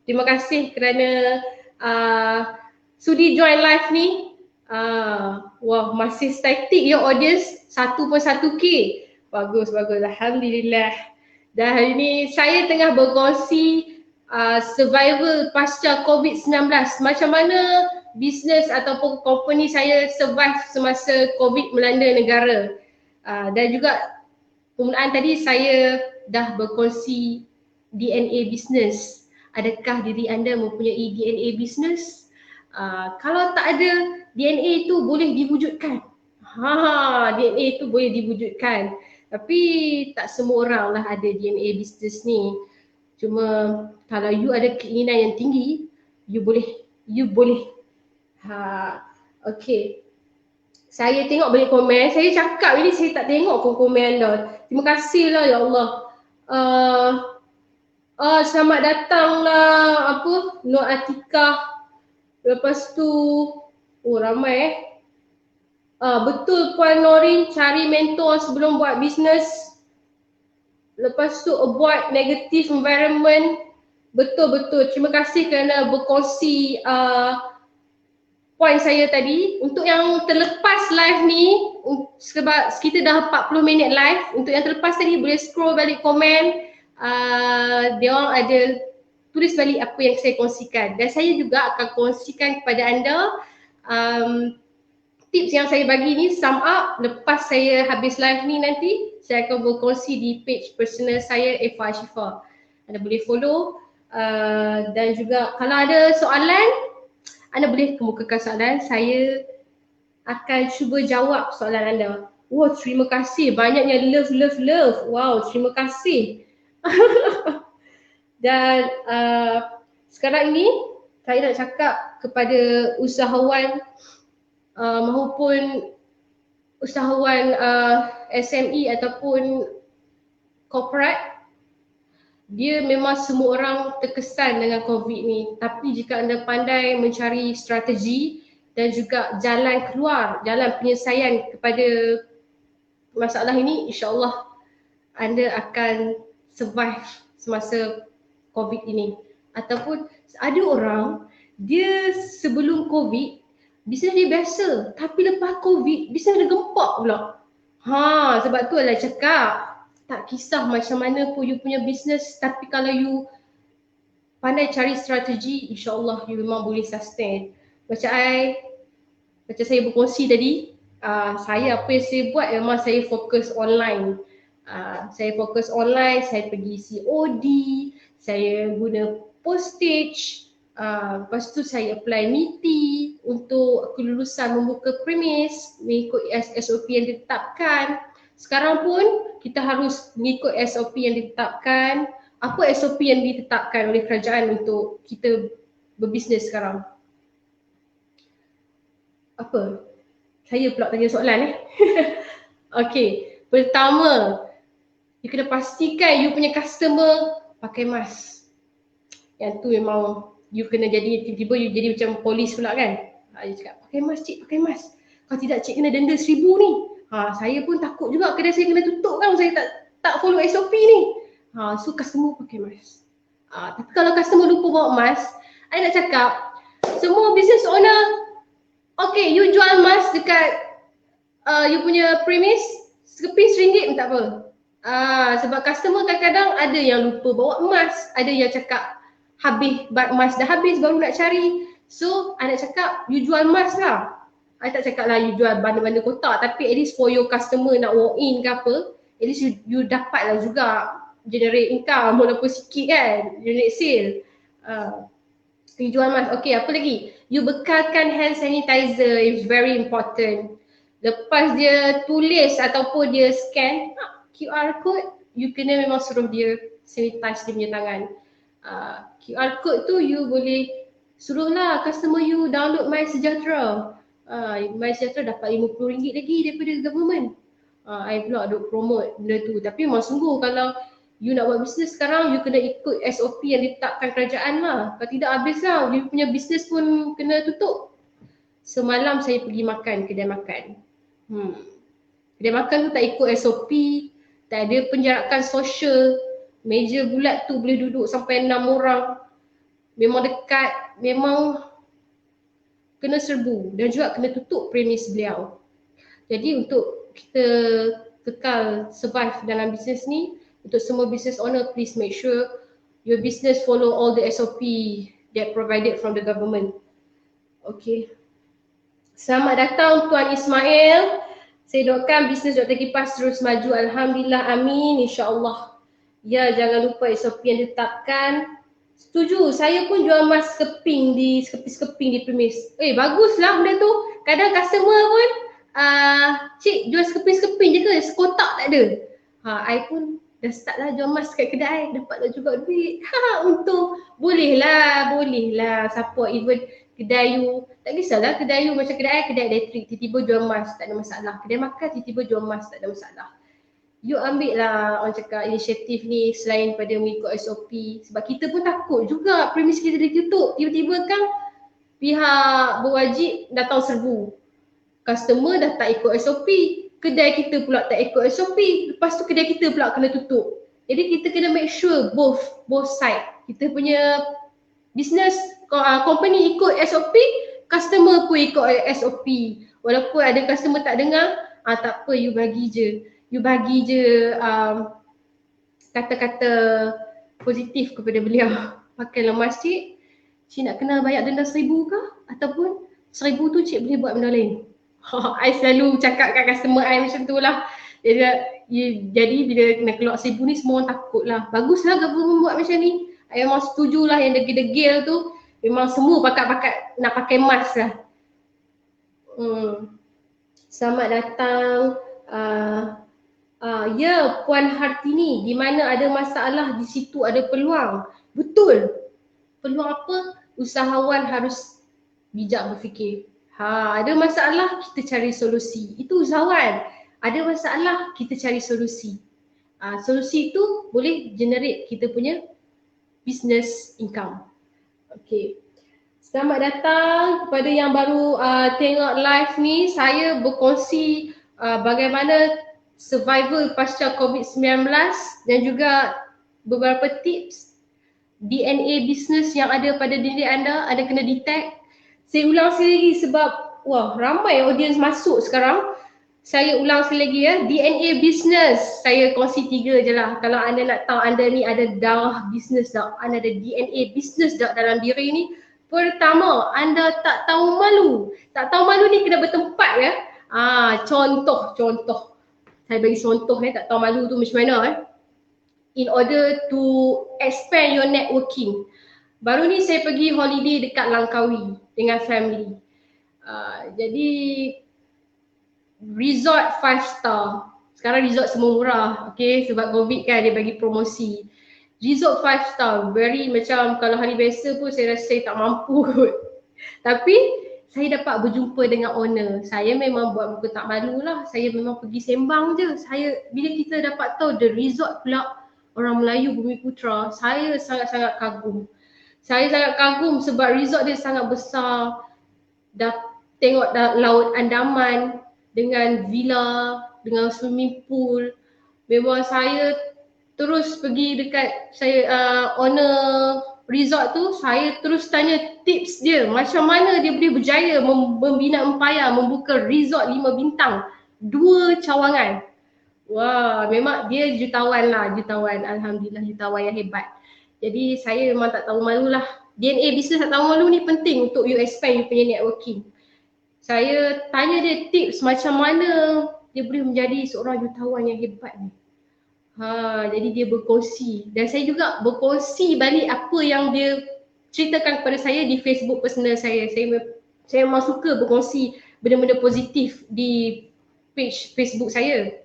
Terima kasih kerana sudi join live ni. Wah, masih static your audience, 1.1k. Bagus, alhamdulillah. Dan hari ni saya tengah berkongsi survival pasca COVID-19. Macam mana bisnes ataupun company saya survive semasa COVID melanda negara. Dan juga permulaan tadi saya dah berkongsi DNA business. Adakah diri anda mempunyai DNA business? Kalau tak ada, DNA itu boleh diwujudkan. DNA itu boleh diwujudkan. Tapi tak semua orang lah ada DNA business ni. Cuma kalau you ada keinginan yang tinggi, you boleh. Okay. Saya tengok balik komen, saya cakap ini saya tak tengok pun komen anda. Terima kasih lah, ya Allah. Selamat datang lah Nur Atikah. Lepas tu ramai betul Puan Norin, cari mentor sebelum buat bisnes. Lepas tu avoid negative environment. Betul. Terima kasih kerana berkongsi point saya tadi. Untuk yang terlepas live ni, sebab kita dah 40 minit live, untuk yang terlepas tadi boleh scroll balik komen. Dia orang ada tulis balik apa yang saya kongsikan. Dan saya juga akan kongsikan kepada anda tips yang saya bagi ni, sum up lepas saya habis live ni nanti. Saya akan berkongsi di page personal saya, Eva Ashifa. anda boleh follow. Dan juga kalau ada soalan, anda boleh kemukakan soalan. Saya akan cuba jawab soalan anda. Wow, terima kasih. Banyaknya love. Wow, terima kasih. Dan sekarang ini saya nak cakap kepada usahawan maupun usahawan SME ataupun corporate. Dia memang semua orang terkesan dengan COVID ni. Tapi jika anda pandai mencari strategi dan juga jalan keluar, jalan penyelesaian kepada masalah ini, insyaAllah anda akan survive semasa COVID ini. Ataupun ada orang, dia sebelum COVID, bisnes dia biasa. Tapi lepas COVID, bisnes dia gempak pula. Sebab tu adalah cakap, tak kisah macam mana pun you punya bisnes, tapi kalau you pandai cari strategi, insyaAllah you memang boleh sustain. Macam saya berkongsi tadi, saya apa yang saya buat memang saya fokus online. Saya fokus online, saya pergi COD, saya guna postage, lepas tu saya apply MITI untuk kelulusan membuka premis, mengikut SOP yang ditetapkan. Sekarang pun kita harus mengikut SOP yang ditetapkan. Apa SOP yang ditetapkan oleh kerajaan untuk kita berbisnes sekarang? Apa? Saya pula tanya soalan Okey, pertama, you kena pastikan you punya customer pakai mask. Yang tu memang you kena jadi, tiba-tiba you jadi macam polis pula kan. Dia cakap, pakai mask cik, pakai mask. Kalau tidak cik kena denda 1,000 ni. Saya pun takut juga kedai saya kena tutup kan, saya tak follow SOP ni. So customer pakai mask. Tapi kalau customer lupa bawa mask, I nak cakap, semua business owner, okay, you jual mask dekat you punya premis, sekeping RM1 pun tak apa. Sebab customer kadang-kadang ada yang lupa bawa mask, ada yang cakap mask dah habis baru nak cari. So, I nak cakap, you jual mask lah. I tak cakap lah you jual benda-benda kotak, tapi at least for your customer nak walk in ke apa, at least you dapat lah juga generate income walaupun sikit kan, generate sale. You jual mask. Okay, apa lagi? You bekalkan hand sanitizer, is very important. Lepas dia tulis ataupun dia scan QR code, you kena memang suruh dia sanitize dia punya tangan. QR code tu you boleh suruhlah customer you download MySejahtera. MySejahtera dapat RM50 lagi daripada government. I pula duk promote benda tu. Tapi memang sungguh kalau you nak buat bisnes sekarang, you kena ikut SOP yang ditetapkan kerajaan lah. Kalau tidak habis lah, you punya bisnes pun kena tutup. Semalam saya pergi makan kedai makan. Kedai makan tu tak ikut SOP, tak ada penjarakan sosial. Meja bulat tu boleh duduk sampai 6 orang. Memang dekat, memang kena serbu dan juga kena tutup premis beliau. Jadi untuk kita kekal survive dalam bisnes ni, untuk semua business owner, please make sure your business follow all the SOP that provided from the government. Okay. Selamat datang Tuan Ismail. Saya doakan bisnes Dr. Kipas terus maju. Alhamdulillah, amin, insyaAllah. Ya, jangan lupa SOP yang ditetapkan. Setuju, saya pun jual mask sekeping di premis. Baguslah benda tu. Kadang customer pun, cik jual sekeping-sekeping je ke? Sekotak tak ada. I pun dah start lah jual mask kat kedai. Dapatlah juga duit. Untung. Boleh lah. Support even kedai you. Tak kisahlah kedai you macam kedai elektrik. Tiba-tiba jual mask, tak ada masalah. Kedai makan tiba-tiba jual mask, tak ada masalah. You ambil lah orang cakap inisiatif ni selain pada mengikut SOP. Sebab kita pun takut juga premis kita ditutup. Tiba-tiba kan pihak berwajib datang serbu. Customer dah tak ikut SOP. Kedai kita pula tak ikut SOP. Lepas tu kedai kita pula kena tutup. Jadi kita kena make sure both side. Kita punya business company ikut SOP, customer pun ikut SOP. Walaupun ada customer tak dengar, tak apa, you bagi je kata-kata positif kepada beliau. Pakailah mask cik nak kena bayar denda 1,000 ke? Ataupun 1,000 tu cik boleh buat benda lain. I selalu cakap kat customer I macam tu lah. Jadi bila kena keluar 1,000 ni semua orang takut lah. Baguslah government buat macam ni. I memang setuju lah yang degil-degil tu. Memang semua pakat-pakat nak pakai mask lah. Selamat datang. Ya, Puan Hartini, di mana ada masalah, di situ ada peluang. Betul. Peluang apa? Usahawan harus bijak berfikir. Ada masalah, kita cari solusi. Itu usahawan. Ada masalah, kita cari solusi. Solusi itu boleh generate kita punya business income. Okay. Selamat datang kepada yang baru tengok live ni. Saya berkongsi bagaimana survival pasca COVID-19 dan juga beberapa tips DNA business yang ada pada diri anda, anda kena detect. Saya ulang sekali lagi sebab ramai audience masuk sekarang. Saya ulang sekali lagi ya, DNA business. Saya kongsi 3 je lah. Kalau anda nak tahu anda ni ada darah business tak, anda ada DNA business tak dalam diri ni. Pertama, anda tak tahu malu. Tak tahu malu ni kena bertempat ya. Contoh. Saya bagi contoh tak tahu malu tu macam mana in order to expand your networking. Baru ni saya pergi holiday dekat Langkawi dengan family. Jadi resort 5 star. Sekarang resort semua murah, okay, sebab COVID kan dia bagi promosi. Resort 5 star, very macam kalau hari biasa pun saya rasa saya tak mampu kot. Tapi saya dapat berjumpa dengan owner. Saya memang buat muka tak malu lah. Saya memang pergi sembang je. Bila kita dapat tahu the resort pula orang Melayu Bumiputra, saya sangat-sangat kagum. Saya sangat kagum sebab resort dia sangat besar. Dah tengok Laut Andaman dengan villa, dengan swimming pool. Memang saya terus pergi dekat owner resort tu, saya terus tanya tips dia. Macam mana dia boleh berjaya membina empayar, membuka resort 5 bintang, 2 cawangan. Wah, memang dia jutawan lah, jutawan. Alhamdulillah, jutawan yang hebat. Jadi saya memang tak tahu malu lah. DNA business tak tahu malu ni penting untuk you expand you punya networking. Saya tanya dia tips macam mana dia boleh menjadi seorang jutawan yang hebat ni. Jadi dia berkongsi dan saya juga berkongsi balik apa yang dia ceritakan kepada saya di Facebook personal saya. Saya memang suka berkongsi benda-benda positif di page Facebook saya.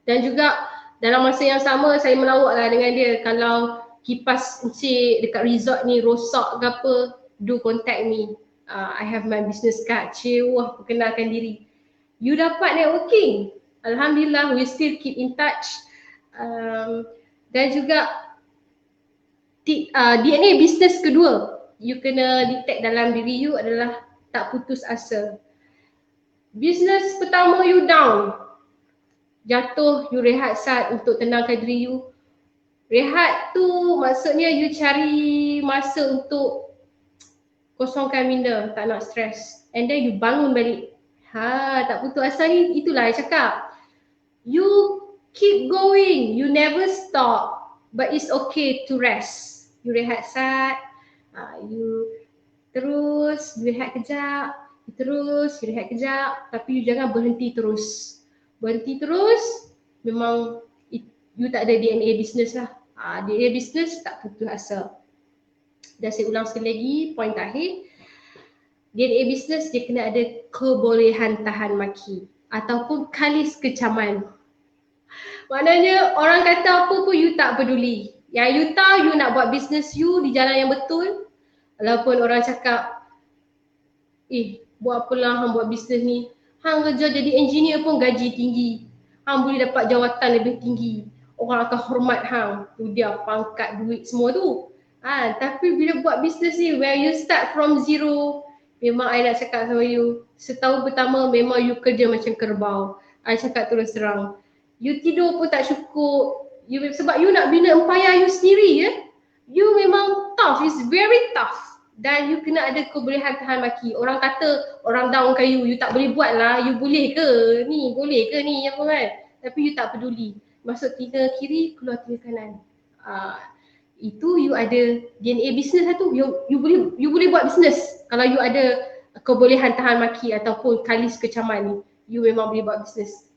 Dan juga dalam masa yang sama saya melawak lah dengan dia. Kalau kipas encik dekat resort ni rosak ke apa, do contact me. I have my business card. Perkenalkan diri. You dapat networking. Alhamdulillah, we still keep in touch. Dan juga DNA business kedua, you kena detect dalam diri you adalah tak putus asa. Business pertama you down, jatuh, you rehat saat untuk tenangkan diri you. Rehat tu maksudnya you cari masa untuk kosongkan minda, tak nak stres. And then you bangun balik. Tak putus asa ni, itulah I cakap. You keep going, you never stop, but it's okay to rest. You rehat saat, you terus, you rehat kejap, you rehat kejap, tapi you jangan berhenti terus. Berhenti terus, memang you tak ada DNA business lah. DNA business tak putus asa. Dan saya ulang sekali lagi, poin terakhir. DNA business dia kena ada kebolehan tahan maki ataupun kalis kecaman. Maknanya orang kata apa pun you tak peduli. Yang you tahu you nak buat business you di jalan yang betul. Walaupun orang cakap, buat apalah hang buat business ni. Hang kerja jadi engineer pun gaji tinggi. Hang boleh dapat jawatan lebih tinggi. Orang akan hormat hang. Tu dia pangkat, duit semua tu. Tapi bila buat business ni, where you start from zero, memang I nak cakap sama you, setahun pertama memang you kerja macam kerbau. I cakap terus terang. You tidur pun tak cukup. Sebab you nak bina empayar you sendiri ya. You memang tough, it's very tough. Dan you kena ada kebolehan tahan maki. Orang kata orang downkan you tak boleh buat lah. You boleh ke ni, boleh ke ni apa kan. Tapi you tak peduli. Masuk telinga kiri, keluar telinga kanan. Itu you ada DNA business lah tu. You boleh buat business. Kalau you ada kebolehan tahan maki ataupun kalis kecaman ni, you memang boleh buat business.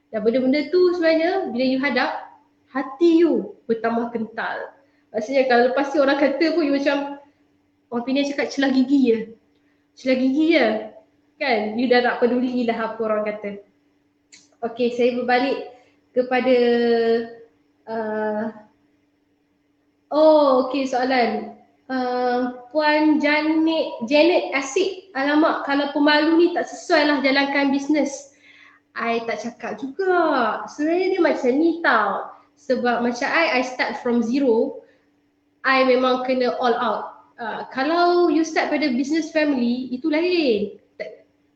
Dan benda-benda tu sebenarnya bila you hadap, hati you bertambah kental. Maksudnya kalau lepas tu orang kata pun you macam, orang Penang cakap celah gigi je. Celah gigi je. Kan? You dah tak peduli lah apa orang kata. Okey, saya berbalik kepada okey soalan. Puan Janet Asyik, alamak kalau pemalu ni tak sesuai lah jalankan bisnes. I tak cakap juga. Sebenarnya dia macam ni tau. Sebab macam I start from zero. I memang kena all out. Kalau you start pada business family, itu lain.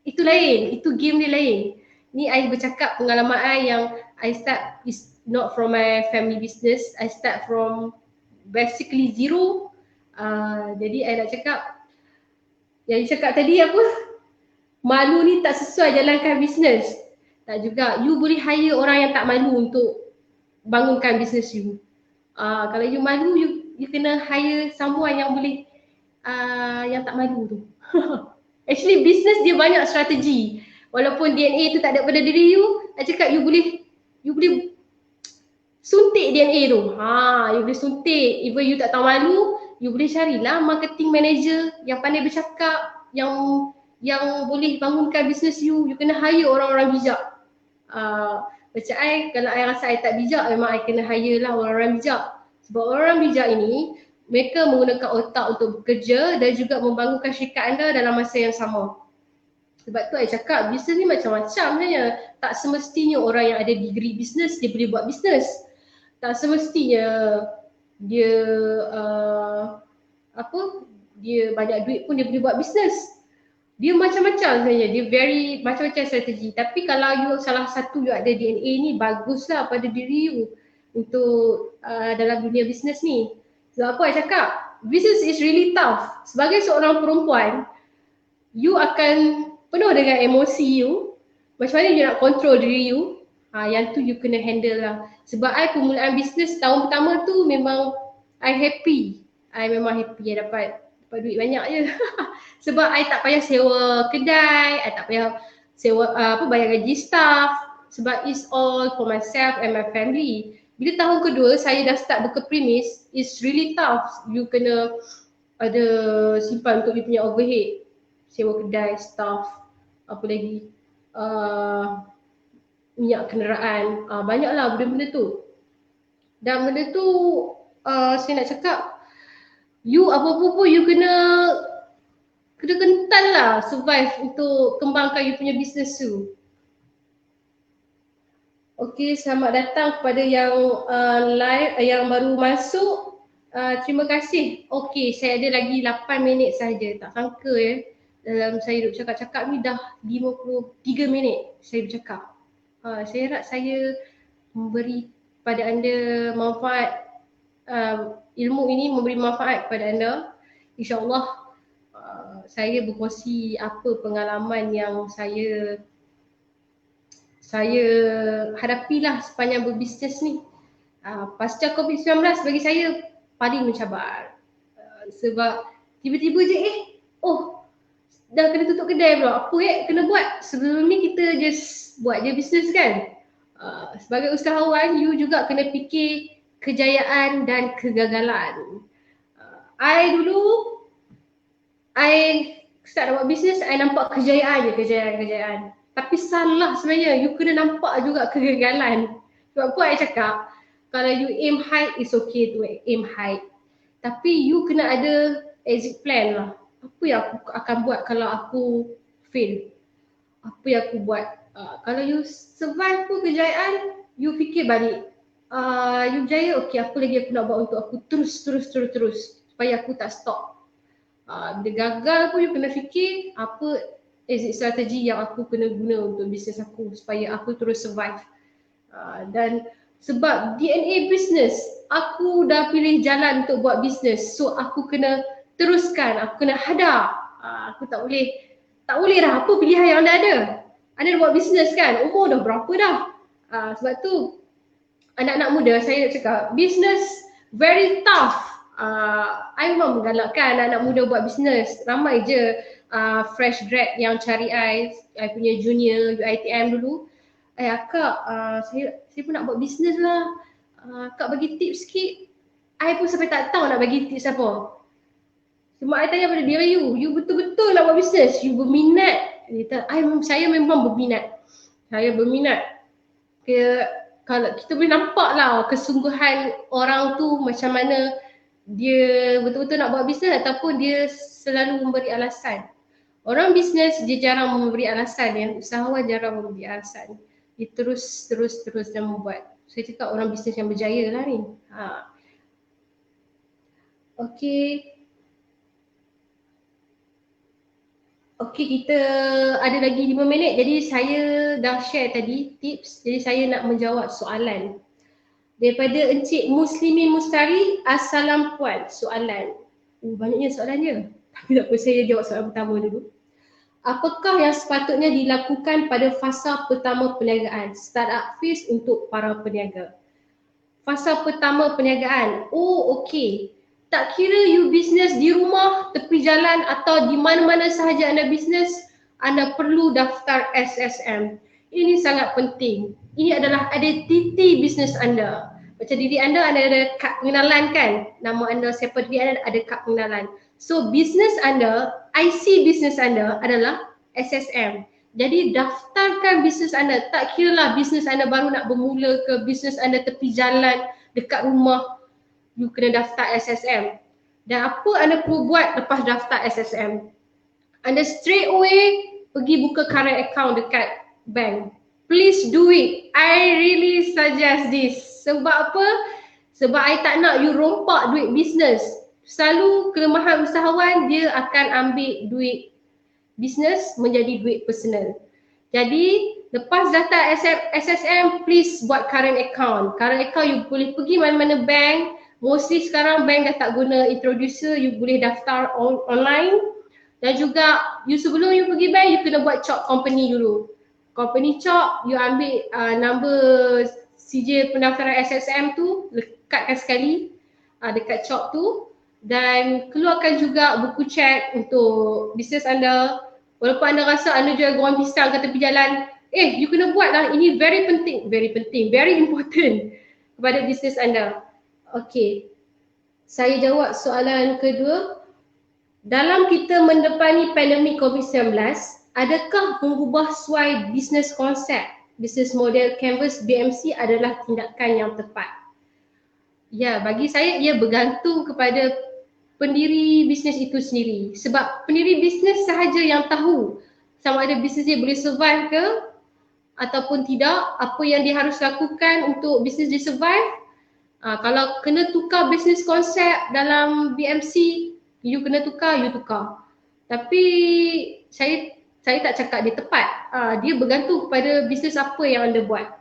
Itu lain, itu game dia lain. Ni I bercakap pengalaman I yang I start is not from my family business. I start from basically zero. Jadi I nak cakap, yang you cakap tadi apa? Malu ni tak sesuai jalankan bisnes. Tak juga. You boleh hire orang yang tak malu untuk bangunkan bisnes you. Kalau you malu, you kena hire someone yang boleh yang tak malu tu. Actually business dia banyak strategi. Walaupun DNA tu tak ada pada diri you, I cakap you boleh suntik DNA tu. You boleh suntik. Even you tak tahu malu, you boleh carilah marketing manager yang pandai bercakap, yang boleh bangunkan bisnes you. You kena hire orang-orang bijak. Macam I, kalau I rasa I tak bijak, memang I kena hire lah orang-orang bijak. Sebab orang bijak ini, mereka menggunakan otak untuk bekerja dan juga membangunkan syarikat anda dalam masa yang sama. Sebab tu I cakap, bisnes ni macam-macam sebenarnya. Tak semestinya orang yang ada degree bisnes, dia boleh buat bisnes. Tak semestinya dia dia banyak duit pun dia boleh buat bisnes. Dia macam-macam sebenarnya, dia very macam-macam strategi. Tapi kalau you salah satu you ada DNA ni, baguslah pada diri you untuk dalam dunia bisnes ni. Sebab apa I cakap? Business is really tough. Sebagai seorang perempuan, you akan penuh dengan emosi you. Macam mana you nak control diri you? Yang tu you kena handle lah. Sebab I permulaan bisnes tahun pertama tu memang I happy. I memang happy I dapat duit banyak je. Sebab I tak payah sewa kedai, I tak payah sewa bayar gaji staff. Sebab it's all for myself and my family. Bila tahun kedua saya dah start buka premis, it's really tough. You kena ada simpan untuk you punya overhead. Sewa kedai, staff, apa lagi, minyak kenderaan, banyaklah benda-benda tu. Dan benda tu saya nak cakap, you apa-apa pun you kena kental lah survive untuk kembangkan you punya business tu. Okey, selamat datang kepada yang live, yang baru masuk. Terima kasih. Okey, saya ada lagi 8 minit saja. Tak sangka dalam saya duduk cakap-cakap ni dah 53 minit saya bercakap. Saya harap saya memberi pada anda manfaat, ilmu ini memberi manfaat kepada anda. InsyaAllah saya berkongsi apa pengalaman yang saya hadapilah sepanjang berbisnes ni. Pasca COVID-19 bagi saya paling mencabar. Sebab tiba-tiba je dah kena tutup kedai pula. Apa kena buat? Sebelum ni kita just buat je bisnes kan. Sebagai usahawan, you juga kena fikir kejayaan dan kegagalan. I start buat bisnes, I nampak kejayaan. Tapi salah sebenarnya, you kena nampak juga kegagalan. Sebab apa I cakap, kalau you aim high, it's okay to aim high. Tapi you kena ada exit plan lah. Apa yang aku akan buat kalau aku fail? Apa yang aku buat? Kalau you survive pun kejayaan, you fikir balik. You berjaya, okay, apa lagi aku nak buat untuk aku terus supaya aku tak stop. Bila gagal pun you kena fikir apa exit strategi yang aku kena guna untuk bisnes aku supaya aku terus survive. Dan sebab DNA business, aku dah pilih jalan untuk buat bisnes, so aku kena teruskan, aku kena hadap. Aku tak boleh dah, apa pilihan yang anda ada? Anda dah buat bisnes kan, umur dah berapa dah? Sebab tu anak-anak muda saya nak cakap, bisnes very tough. I memang menggalakkan anak-anak muda buat bisnes. Ramai je fresh grad yang cari I punya junior UiTM dulu. Akak, saya pun nak buat bisnes lah. Kak bagi tips sikit. I pun sampai tak tahu nak bagi tips apa. Cuma I tanya pada diri you betul-betul nak buat bisnes? You berminat? Saya memang berminat. Saya berminat. Kalau kita boleh nampak lah kesungguhan orang tu macam mana dia betul-betul nak buat bisnes ataupun dia selalu memberi alasan. Orang bisnes dia jarang memberi alasan, yang usahawan jarang memberi alasan. Dia terus dan membuat. Saya cakap orang bisnes yang berjaya lah ni. Okey, kita ada lagi 5 minit. Jadi saya dah share tadi tips. Jadi saya nak menjawab soalan daripada Encik Muslimin Mustari. Assalam Puan, soalan. Banyaknya soalannya. Tapi tak apa, saya jawab soalan pertama dulu. Apakah yang sepatutnya dilakukan pada fasa pertama perniagaan? Startup phase untuk para peniaga. Fasa pertama perniagaan. Okey. Tak kira you bisnes di rumah, tepi jalan atau di mana-mana sahaja anda bisnes, anda perlu daftar SSM. Ini sangat penting. Ini adalah identiti bisnes anda. Macam diri anda ada kad pengenalan kan? Nama anda, siapa diri anda, ada kad pengenalan. So bisnes anda, IC bisnes anda adalah SSM. Jadi daftarkan bisnes anda. Tak kira lah bisnes anda baru nak bermula ke, bisnes anda tepi jalan, dekat rumah, you kena daftar SSM. Dan apa anda perlu buat lepas daftar SSM? Anda straight away pergi buka current account dekat bank. Please do it. I really suggest this. Sebab apa? Sebab I tak nak you rompak duit bisnes. Selalu kelemahan usahawan, dia akan ambil duit bisnes menjadi duit personal. Jadi lepas daftar SSM, please buat current account. Current account you boleh pergi mana-mana bank. Mostly sekarang bank dah tak guna introducer, you boleh daftar online. Dan juga you sebelum you pergi bank, you kena buat CHOP company dulu. Company CHOP, you ambil number sijil pendaftaran SSM tu, lekatkan sekali dekat CHOP tu. Dan keluarkan juga buku cek untuk bisnes anda. Walaupun anda rasa anda jual goreng pisang kat tepi jalan, you kena buat lah. Ini very penting, very important kepada bisnes anda. Okey, saya jawab soalan kedua. Dalam kita mendepani pandemik COVID-19, adakah mengubah suai bisnes konsep, bisnes model Canvas BMC adalah tindakan yang tepat? Ya, bagi saya ia bergantung kepada pendiri bisnes itu sendiri. Sebab pendiri bisnes sahaja yang tahu sama ada bisnes dia boleh survive ke ataupun tidak, apa yang dia harus lakukan untuk bisnes dia survive. Kalau kena tukar bisnes konsep dalam BMC, you kena tukar, you tukar. Tapi saya tak cakap dia tepat. Dia bergantung kepada bisnes apa yang anda buat.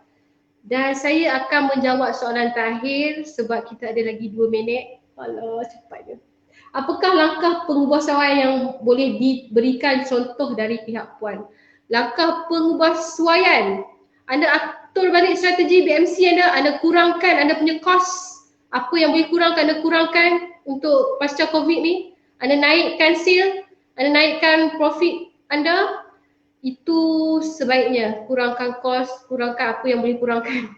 Dan saya akan menjawab soalan terakhir sebab kita ada lagi 2 minit. Alah, cepatnya. Apakah langkah pengubahsuaian yang boleh diberikan contoh dari pihak Puan? Langkah pengubahsuaian, anda atur balik strategi BMC anda kurangkan anda punya kos. Apa yang boleh kurangkan, anda kurangkan untuk pasca COVID ni. Anda naikkan sale, anda naikkan profit anda. Itu sebaiknya, kurangkan kos, kurangkan apa yang boleh kurangkan.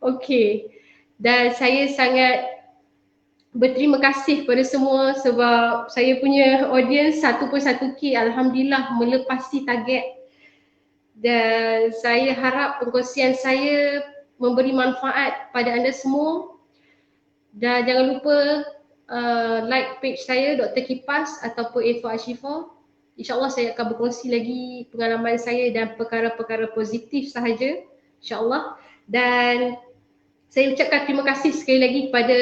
Okey, dan saya sangat berterima kasih kepada semua sebab saya punya audience 1.1K, Alhamdulillah melepasi target. Dan saya harap perkongsian saya memberi manfaat pada anda semua. Dan jangan lupa like page saya Dr. Kipas ataupun Info Ashifa. InsyaAllah saya akan berkongsi lagi pengalaman saya dan perkara-perkara positif sahaja, insyaAllah. Dan saya ucapkan terima kasih sekali lagi kepada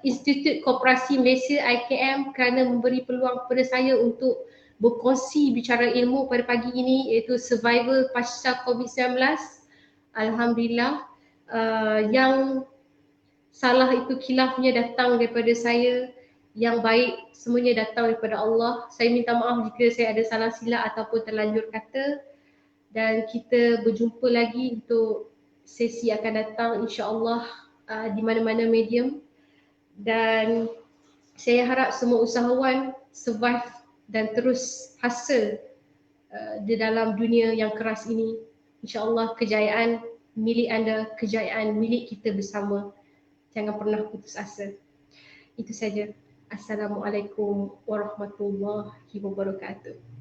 Institut Koperasi Malaysia IKM kerana memberi peluang kepada saya untuk berkongsi bicara ilmu pada pagi ini, iaitu survival pasca COVID-19. Alhamdulillah, yang salah itu khilafnya datang daripada saya, yang baik semuanya datang daripada Allah. Saya minta maaf jika saya ada salah silap ataupun terlanjur kata. Dan kita berjumpa lagi untuk sesi akan datang, insya-Allah, di mana-mana medium. Dan saya harap semua usahawan survive dan terus hasil di dalam dunia yang keras ini. InsyaAllah kejayaan milik anda, kejayaan milik kita bersama. Jangan pernah putus asa. Itu saja. Assalamualaikum warahmatullahi wabarakatuh.